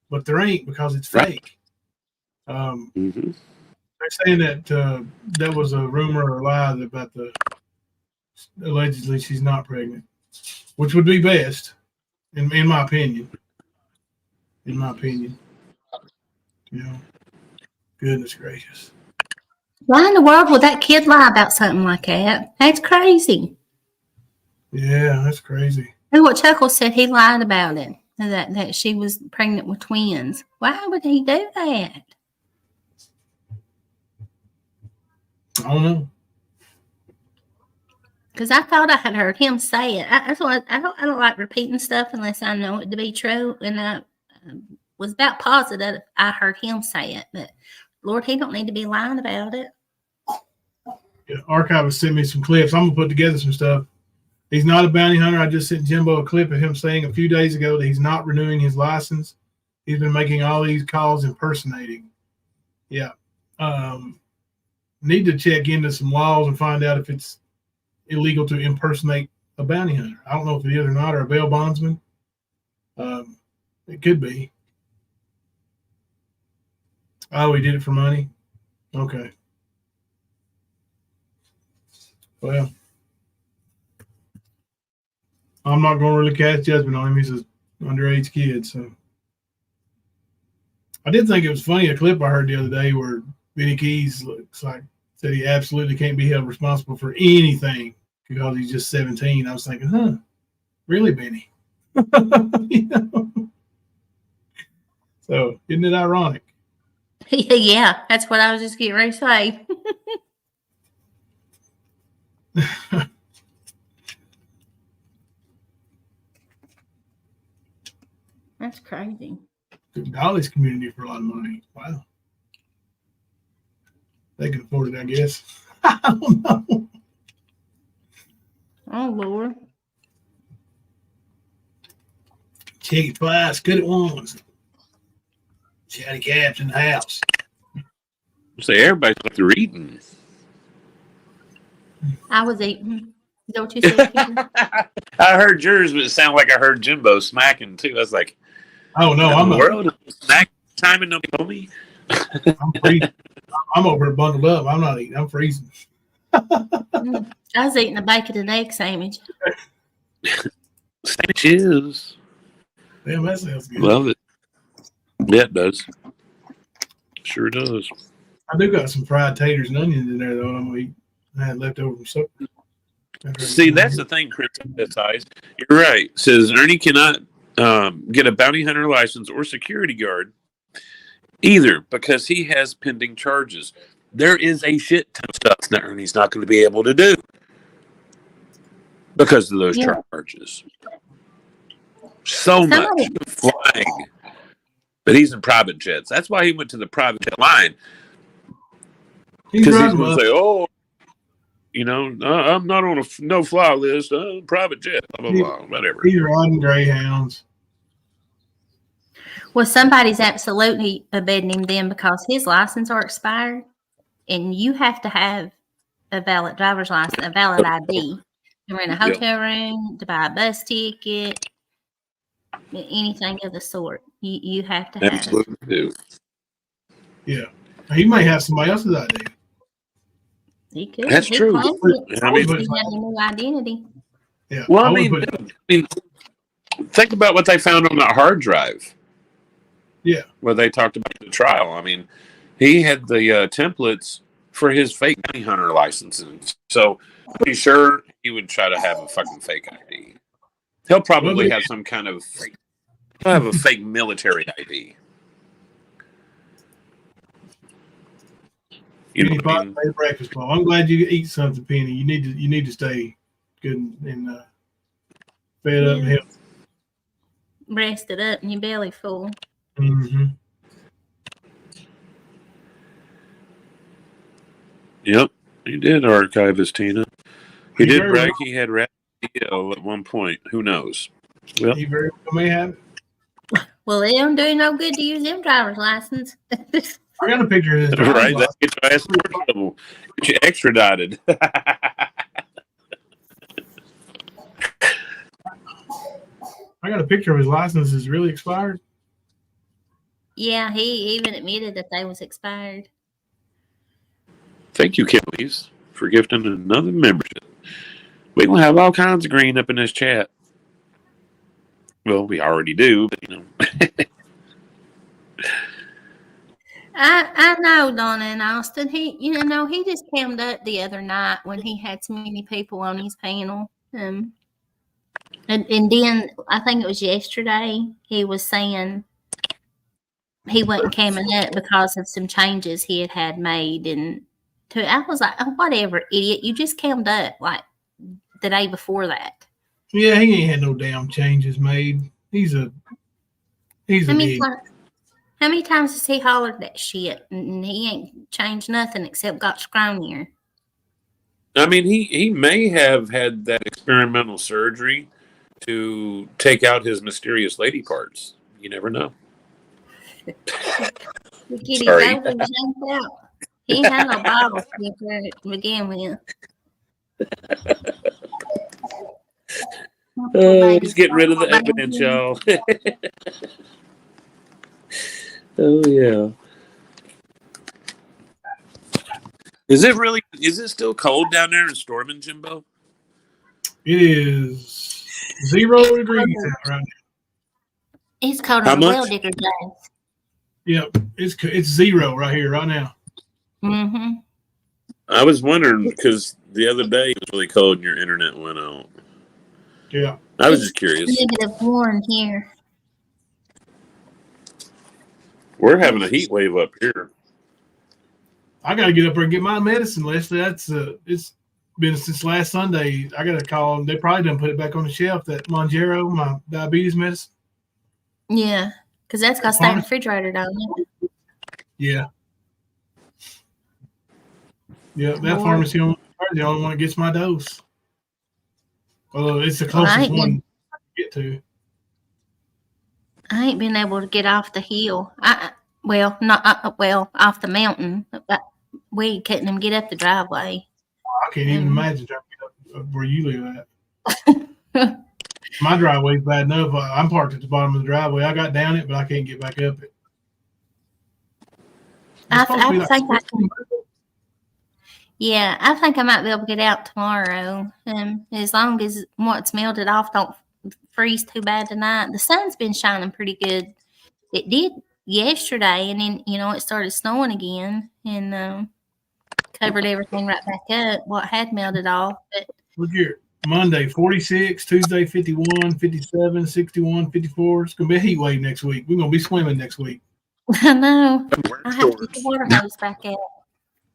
But there ain't, because it's fake. Mm-hmm. They're saying that that was a rumor or a lie about allegedly she's not pregnant, which would be best, in my opinion. In my opinion, you know, goodness gracious. Why in the world would that kid lie about something like that? That's crazy. Yeah, that's crazy. And what Chuckles said, he lied about it, that she was pregnant with twins. Why would he do that? I don't know. Because I thought I had heard him say it. I don't like repeating stuff unless I know it to be true. And I was about positive I heard him say it. But Lord, he don't need to be lying about it. Yeah, Archivist sent me some clips. I'm gonna put together some stuff. He's not a bounty hunter. I just sent Jimbo a clip of him saying a few days ago that he's not renewing his license. He's been making all these calls impersonating. Yeah. Need to check into some laws and find out if it's illegal to impersonate a bounty hunter. I don't know if it is or not, or a bail bondsman. It could be. Oh, he did it for money? Okay. Well, I'm not going to really cast judgment on him. He's an underage kid, so. I did think it was funny, a clip I heard the other day where Benny Keys looks like said he absolutely can't be held responsible for anything because he's just 17. I was thinking, huh, really, Benny? You know? So, isn't it ironic? Yeah, that's what I was just getting ready to say. That's crazy. Dolly's community for a lot of money. Wow. They can afford it, I guess. I don't know. Oh, Lord. Check it twice, good at once. Chatty Cap's in the house. So everybody's like they're eating. I was eating. Is that what you said, Peter? I heard yours, but it sounded like I heard Jimbo smacking too. I was like, oh no, I'm the not. World snack time and nobody told me. I'm freezing. I'm over here bundled up. I'm not eating. I'm freezing. I was eating a bacon and egg sandwich. Sandwiches. Damn, that sounds good. Love it. Yeah, it does. Sure does. I do got some fried taters and onions in there, though. I'm gonna eat. I had left over from supper. See, that's the thing, Chris. You're right. It says Ernie cannot get a bounty hunter license or security guard either because he has pending charges. There is a shit ton of stuff that Ernie's not going to be able to do because of those charges. So much flying. But he's in private jets. That's why he went to the private jet line. Because he's going to say, oh, you know, I'm not on a no-fly list. Private jet, blah, blah, blah, whatever. He's riding Greyhounds. Well, somebody's absolutely abetting him then because his license are expired, and you have to have a valid driver's license, a valid ID to rent a hotel room, to buy a bus ticket, anything of the sort. You have to have absolutely do. Yeah. He may have somebody else's ID. He could. That's true. I mean, he had a new identity. Yeah. Well, I mean, think about what they found on that hard drive. Yeah. Where they talked about the trial. I mean, he had the templates for his fake bounty hunter licenses. So I'm pretty sure he would try to have a fucking fake ID. He'll probably have some kind of he'll have a fake military ID. You know what I mean? Breakfast club. I'm glad you eat something, Penny. You need to stay good and fed up and healthy. Rested up and your belly full. Mm-hmm. Yep, he did archive his Tina. He did brag he had radio at one point. Who knows? Well, he very well may have. Well, it don't do no good to use them driver's license. I got a picture of his driver's right, license. that's your ass in trouble. Get you extradited. I got a picture of his license. Is really expired. Yeah, he even admitted that they was expired. Thank you, Kelly's, for gifting another membership. We will have all kinds of green up in this chat. Well, we already do, but you know. I know Donna and Austin. He just came up the other night when he had so many people on his panel. And then I think it was yesterday he was saying he wasn't coming up because of some changes he had made. And I was like, oh, whatever, idiot. You just came up like the day before that. Yeah, he ain't had no damn changes made. He's a idiot. How many times has he hollered that shit and he ain't changed nothing except got scrawnier? I mean, he may have had that experimental surgery to take out his mysterious lady parts. You never know. Sorry. He ain't had no bottle to begin with. He's getting rid of the evidence, y'all. Oh yeah. Is it still cold down there in Storming, Jimbo? It is 0 degrees out right now. It's cold on the well digger days. Yep, it's 0 right here right now. Mm-hmm. I was wondering because the other day it was really cold and your internet went out. Yeah. I was just curious. -1 here. We're having a heat wave up here. I got to get up there and get my medicine, Leslie. That's it's been since last Sunday. I got to call them. They probably done put it back on the shelf. That Monjero, my diabetes medicine. Yeah, because that's got to stay in the refrigerator, don't it? Yeah. Yeah, that pharmacy is the only one that gets my dose. Well, it's the closest one I can get to. I ain't been able to get off the hill. Off the mountain. We couldn't even get up the driveway. I can't even imagine trying to get up where you live at. My driveway's bad enough. I'm parked at the bottom of the driveway. I got down it, but I can't get back up it. I think I can. Yeah, I think I might be able to get out tomorrow. As long as what's melted off don't freeze too bad tonight. The sun's been shining pretty good. It did yesterday, and then it started snowing again, and covered everything right back up. What had melted off, but Look here. Monday, 46, Tuesday, 51, 57, 61, 54. It's going to be a heat wave next week. We're going to be swimming next week. I know. I have to get the water hose back out.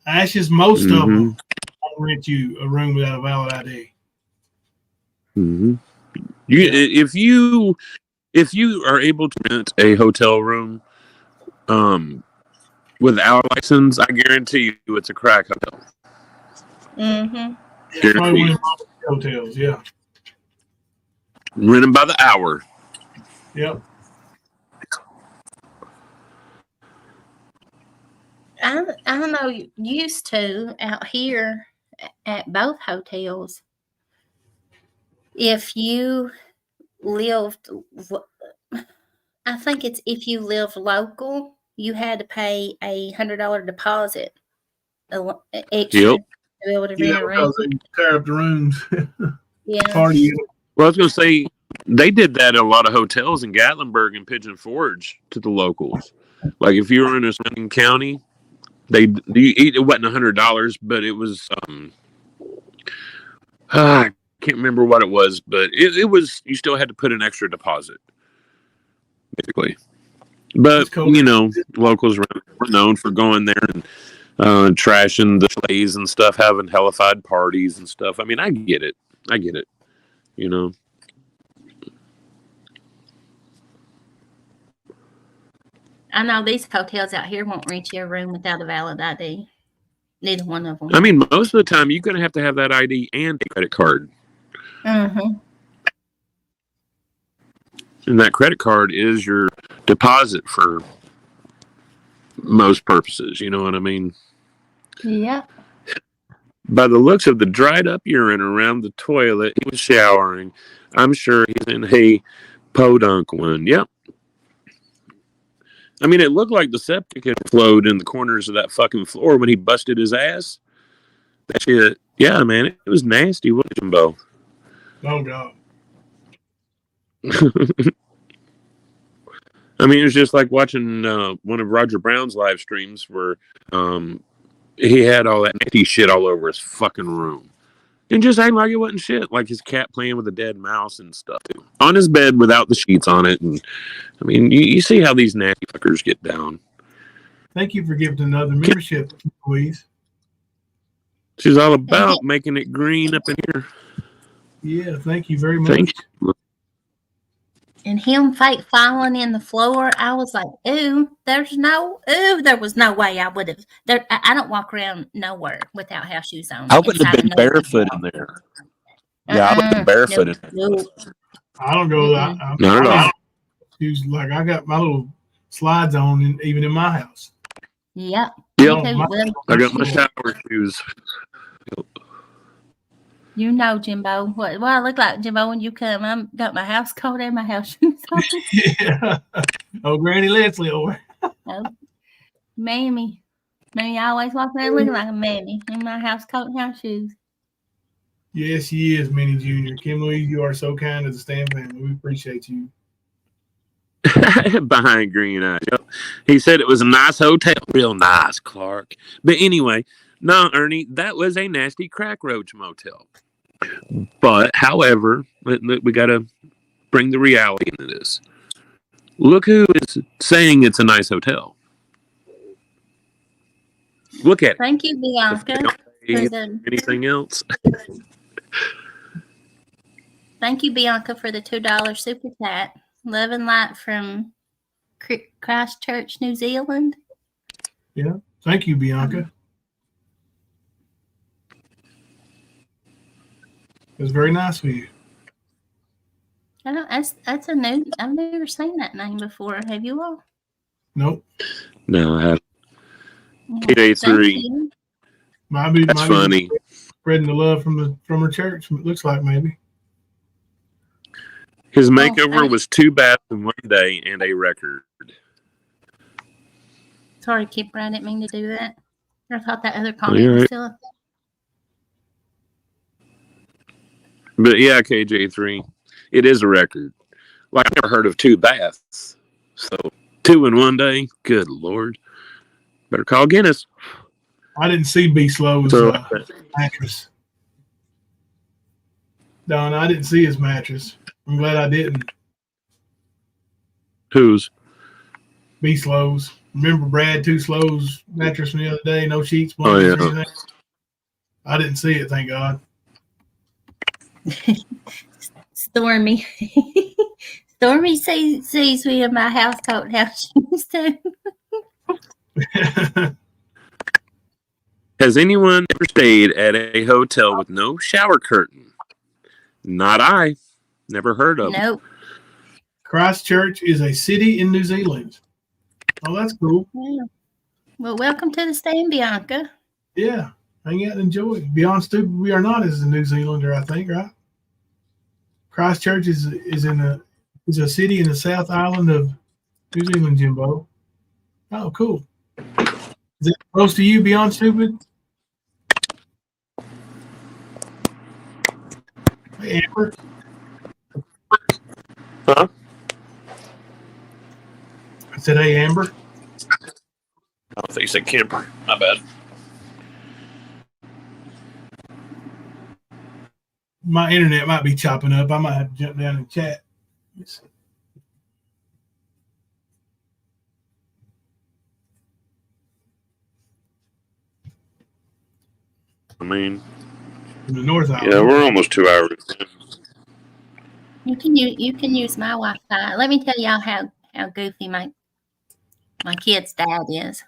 Ashes, most of them won't rent you a room without a valid ID. If you are able to rent a hotel room without a license, I guarantee you it's a crack hotel. That's why we went hotels, yeah. Rent them by the hour. Yep. I know used to out here at both hotels, if you lived, I think it's if you live local, you had to pay $100 deposit extra to be able to rent a room. Because they tear up the rooms. Yeah. Party. Well, I was going to say, they did that at a lot of hotels in Gatlinburg and Pigeon Forge to the locals. Like if you were in a surrounding county, it wasn't $100, but it was I can't remember what it was, but it was, you still had to put an extra deposit, basically. But locals were known for going there and trashing the plays and stuff, having hellified parties and stuff. I mean, I get it. I know these hotels out here won't rent you a room without a valid ID. Neither one of them. I mean, most of the time you're going to have that ID and a credit card. Mm-hmm. And that credit card is your deposit for most purposes. You know what I mean? Yeah. By the looks of the dried up urine around the toilet, he was showering. I'm sure he's in a podunk one. Yep. I mean, it looked like the septic had flowed in the corners of that fucking floor when he busted his ass. That shit, yeah, man, it was nasty, wasn't it, Jimbo? Oh, God. I mean, it was just like watching one of Roger Brown's live streams where he had all that nasty shit all over his fucking room. And just acting like it wasn't shit, like his cat playing with a dead mouse and stuff. On his bed without the sheets on it. And I mean, you see how these nasty fuckers get down. Thank you for giving another membership, Louise. She's all about making it green up in here. Yeah, thank you very much. Thank you. And him fake falling in the floor, I was like, there was no way I would have. I don't walk around nowhere without house shoes on. I would have been barefoot in there. Yeah, I would have been barefoot in there. I don't go. Not at all. Like I got my little slides on, even in my house. Yep. Yep. I got my shower shoes. You know, Jimbo, what I look like, Jimbo, when you come. I got my house coat and my house shoes on. Yeah. Oh, Granny Leslie over. Oh, Mammy. Mammy always walks around looking like a mammy in my house coat and house shoes. Yes, she is, Minnie Jr. Kim Louise, you are so kind to the Stan family. We appreciate you. Behind green eyes. Yep. He said it was a nice hotel. Real nice, Clark. But anyway, no, Ernie, that was a nasty crack roach motel. But, however, we got to bring the reality into this. Look who is saying it's a nice hotel. Look at it. Thank you, Bianca. Anything else? Thank you, Bianca, for the $2 super chat. Love and light from Christchurch, New Zealand. Yeah. Thank you, Bianca. It was very nice of you. I don't. That's a new. I've never seen that name before. Have you all? Nope. No, I haven't. KJ3. That's funny. Spreading the love from her church. It looks like maybe. His makeover was 2 baths in 1 day and a record. Sorry, Kipper. I didn't mean to do that. I thought that other comment was still up there. But yeah, KJ3, it is a record. Like, I've never heard of 2 baths. So 2 in one day. Good Lord. Better call Guinness. I didn't see B Slow's So, mattress. Don, I didn't see his mattress. I'm glad I didn't. whose? B Slow's. Remember Brad Two Slow's mattress from the other day? No sheets, Oh, blankets, or yeah. anything. I didn't see it, thank God. Stormy. Stormy sees me in my house coat and house shoes too. Has anyone ever stayed at a hotel with no shower curtain? Not I. Never heard of it. Nope. Christchurch is a city in New Zealand. Oh, that's cool. Yeah. Well, welcome to the stand, Bianca. Yeah, hang out and enjoy. Beyond stupid, we are not as a New Zealander, I think, right? Christchurch is a city in the South Island of New Zealand, Jimbo. Oh, cool. Is it close to you, Beyond Stupid? Hey, Amber. Huh? I said, hey, Amber. I don't think you said camper. My bad. My internet might be chopping up. I might have to jump down and chat. Let's see. I mean, In the North Island. yeah, we're almost 2 hours. You can use my Wi-Fi. Let me tell y'all how goofy my kid's dad is.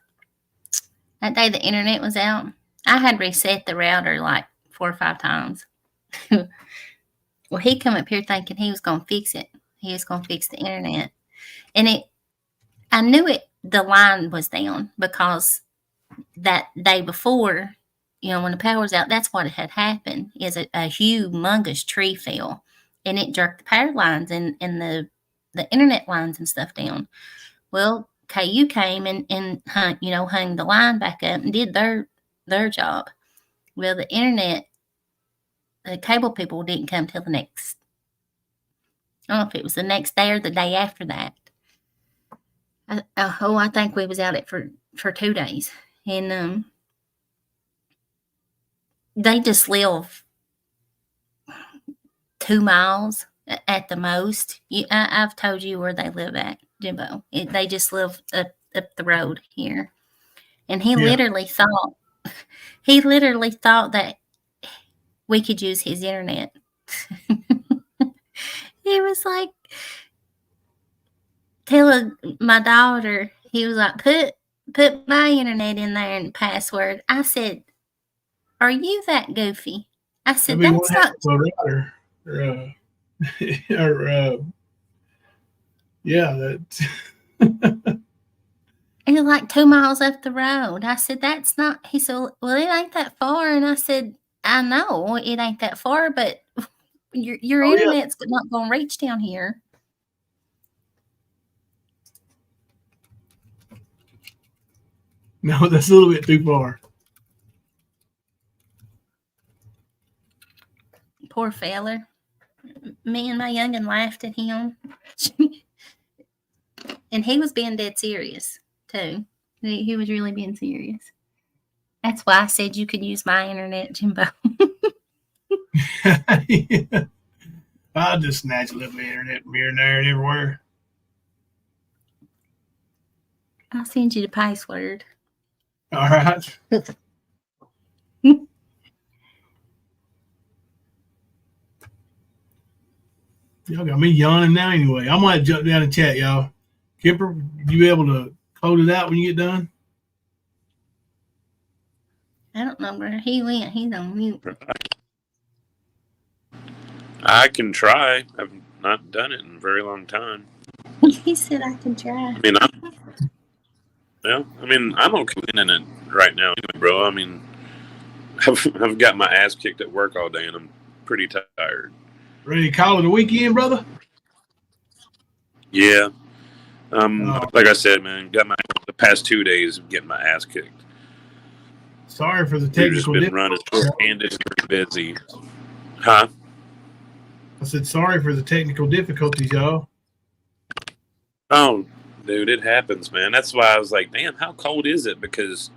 That day the internet was out, I had reset the router like 4 or 5 times. Well, he come up here thinking he was going to fix it. He was going to fix the internet. And I knew the line was down because that day before, when the power was out, that's what had happened, is a humongous tree fell and it jerked the power lines and the internet lines and stuff down. Well, KU came and hung the line back up and did their job. Well, the cable people didn't come till the next, I don't know if it was the next day or the day after that. I think we was out it for 2 days. And they just live 2 miles at the most. I've told you where they live at, Jimbo. They just live up the road here. And he literally thought that we could use his internet. He was like telling my daughter, he was like, put my internet in there and password. I said, are you that goofy? I said, that's not. And it's like 2 miles up the road. I said, that's not. He said, well, it ain't that far. And I said, I know it ain't that far, but your internet's not going to reach down here. No, that's a little bit too far. Poor feller. Me and my youngin' laughed at him. And he was being dead serious, too. He was really being serious. That's why I said you could use my internet, Jimbo. Yeah. I'll just snatch a little internet from here and there and everywhere. I'll send you the password. All right. Y'all got me yawning now anyway. I might jump down and chat, y'all. Kipper, you be able to close it out when you get done? I don't know where he went. He's on mute. I can try. I've not done it in a very long time. He said I can try. I'm okay in it right now, bro. I mean, I've got my ass kicked at work all day, and I'm pretty tired. Ready to call it a weekend, brother? Yeah. Like I said, man, got the past 2 days of getting my ass kicked. Sorry for the We've technical just been running short-handed and pretty busy. Huh? I said sorry for the technical difficulties, y'all. Oh, dude. It happens, man. That's why I was like, damn, how cold is it? Because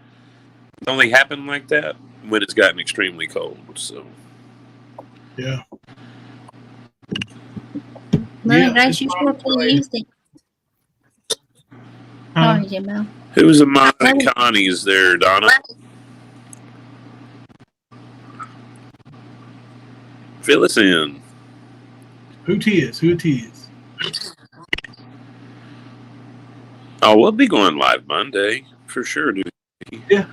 it only happened like that when it's gotten extremely cold. So yeah. Mother Grace, you sure could use it. Sorry, Jimbo. Who's among the Connies there, Donna? Fill us in. Who tis? Oh, we'll be going live Monday for sure, dude. Yeah.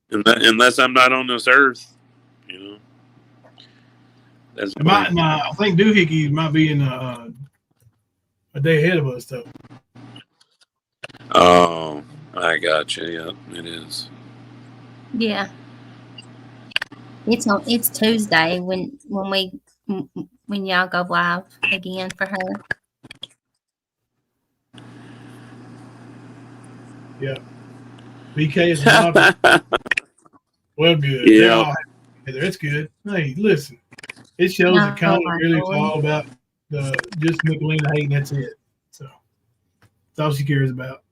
Unless I'm not on this earth, you know. That's I think Doohickey might be in a day ahead of us, though. Oh, I got you. Yeah, it is. Yeah. It's Tuesday when y'all go live again for her. Yeah. BK is not. Well, good. Yeah. It's good. Hey, listen. It shows that Connie really is all about just Michelina hating. That's it. So that's all she cares about.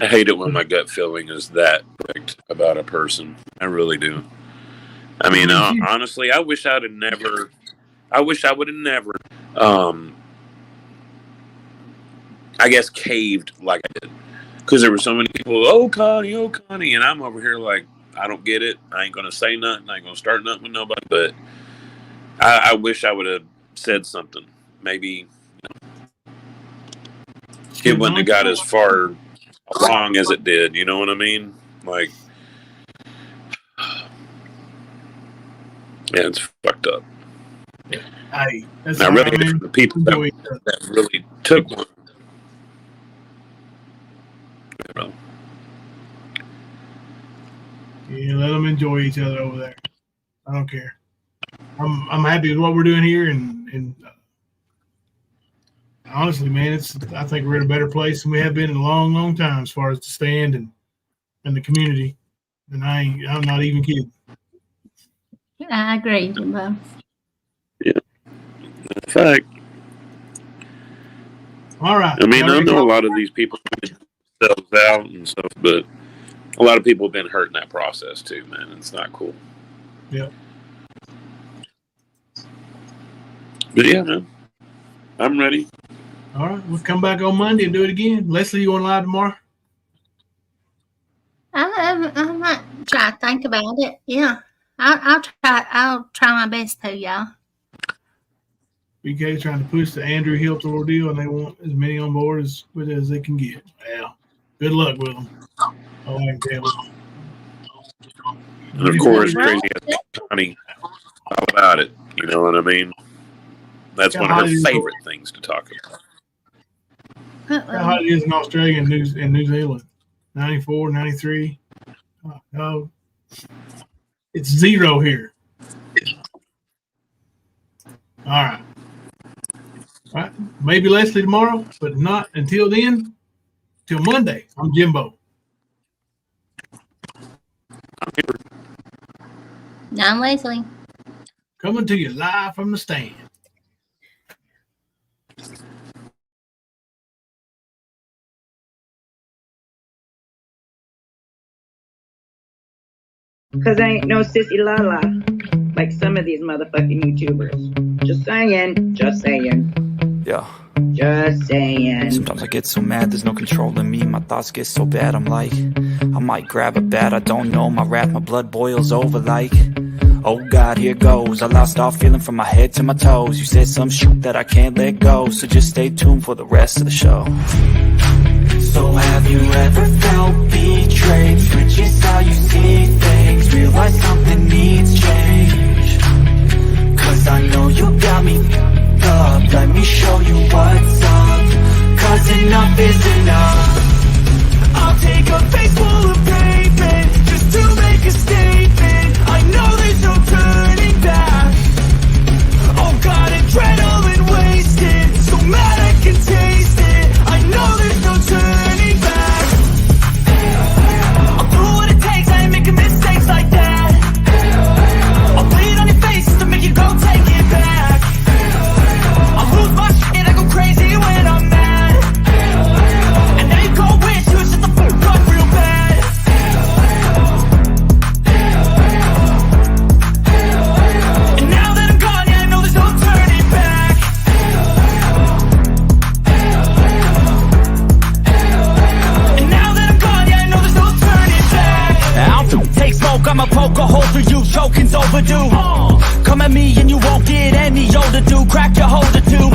I hate it when my gut feeling is that correct about a person. I really do. I mean, honestly, I wish I would have never. I guess caved like I did, because there were so many people. Oh, Connie, and I'm over here like, I don't get it. I ain't gonna say nothing. I ain't gonna start nothing with nobody. But I wish I would have said something. Maybe it wouldn't have got as far along as it did. You know what I mean? Like, yeah, it's fucked up. Hey, that's I really get the people that really took one. Yeah, let them enjoy each other over there. I don't care. I'm happy with what we're doing here, and honestly, man, I think we're in a better place than we have been in a long, long time as far as the stand and the community. And I'm not even kidding. I agree, Jimbo. Yeah, fact. All right. I mean, I know a lot of these people put themselves out and stuff, but a lot of people have been hurt in that process too, man. It's not cool. Yeah. But yeah, man, I'm ready. All right, we'll come back on Monday and do it again. Leslie, you going live tomorrow? I might try to think about it. Yeah, I'll try my best to, y'all. BK trying to push the Andrew Hilton ordeal, and they want as many on board as they can get. Well, good luck with them. Oh, I can tell. And of course, crazy Connie all about it. You know what I mean? That's one of her favorite things to talk about. How hot it is in Australia and New Zealand? 94, 93. Oh, it's 0 here. All right. All right. Maybe Leslie tomorrow, but not until then. Till Monday. I'm Jimbo. I'm Leslie. Coming to you live from the stand. Because I ain't no sissy la-la like some of these motherfucking YouTubers. Just saying. Yeah. Just saying. Sometimes I get so mad, there's no controlling me. My thoughts get so bad, I'm like, I might grab a bat, I don't know. My wrath, my blood boils over like, oh God, here goes. I lost all feeling from my head to my toes. You said some shit that I can't let go, so just stay tuned for the rest of the show. So have you ever felt betrayed? Switches how you see things, realize something needs change. Cause I know you got me up, let me show you what's up. Cause enough is enough. I'll take a face full of pavement just to make a statement. I know there's no turning back. Oh God, adrenaline wasted, so mad I can taste it. I know there's no turning back. it's overdue. Come at me and you won't get any older, dude. Crack your holder too.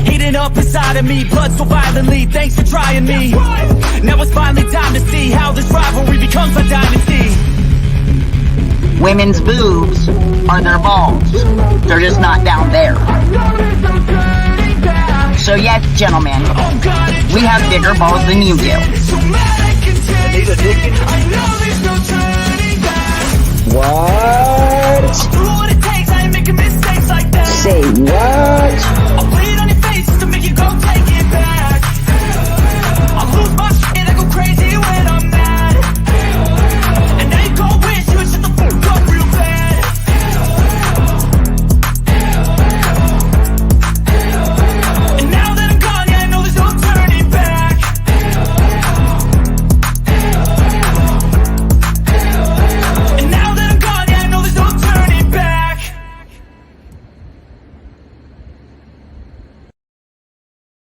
Heating up inside of me, blood so violently. Thanks for trying me. Now it's finally time to see how this rivalry becomes a dynasty. Women's boobs are their balls. They're just not down there. So yes, gentlemen, we have bigger balls than you do.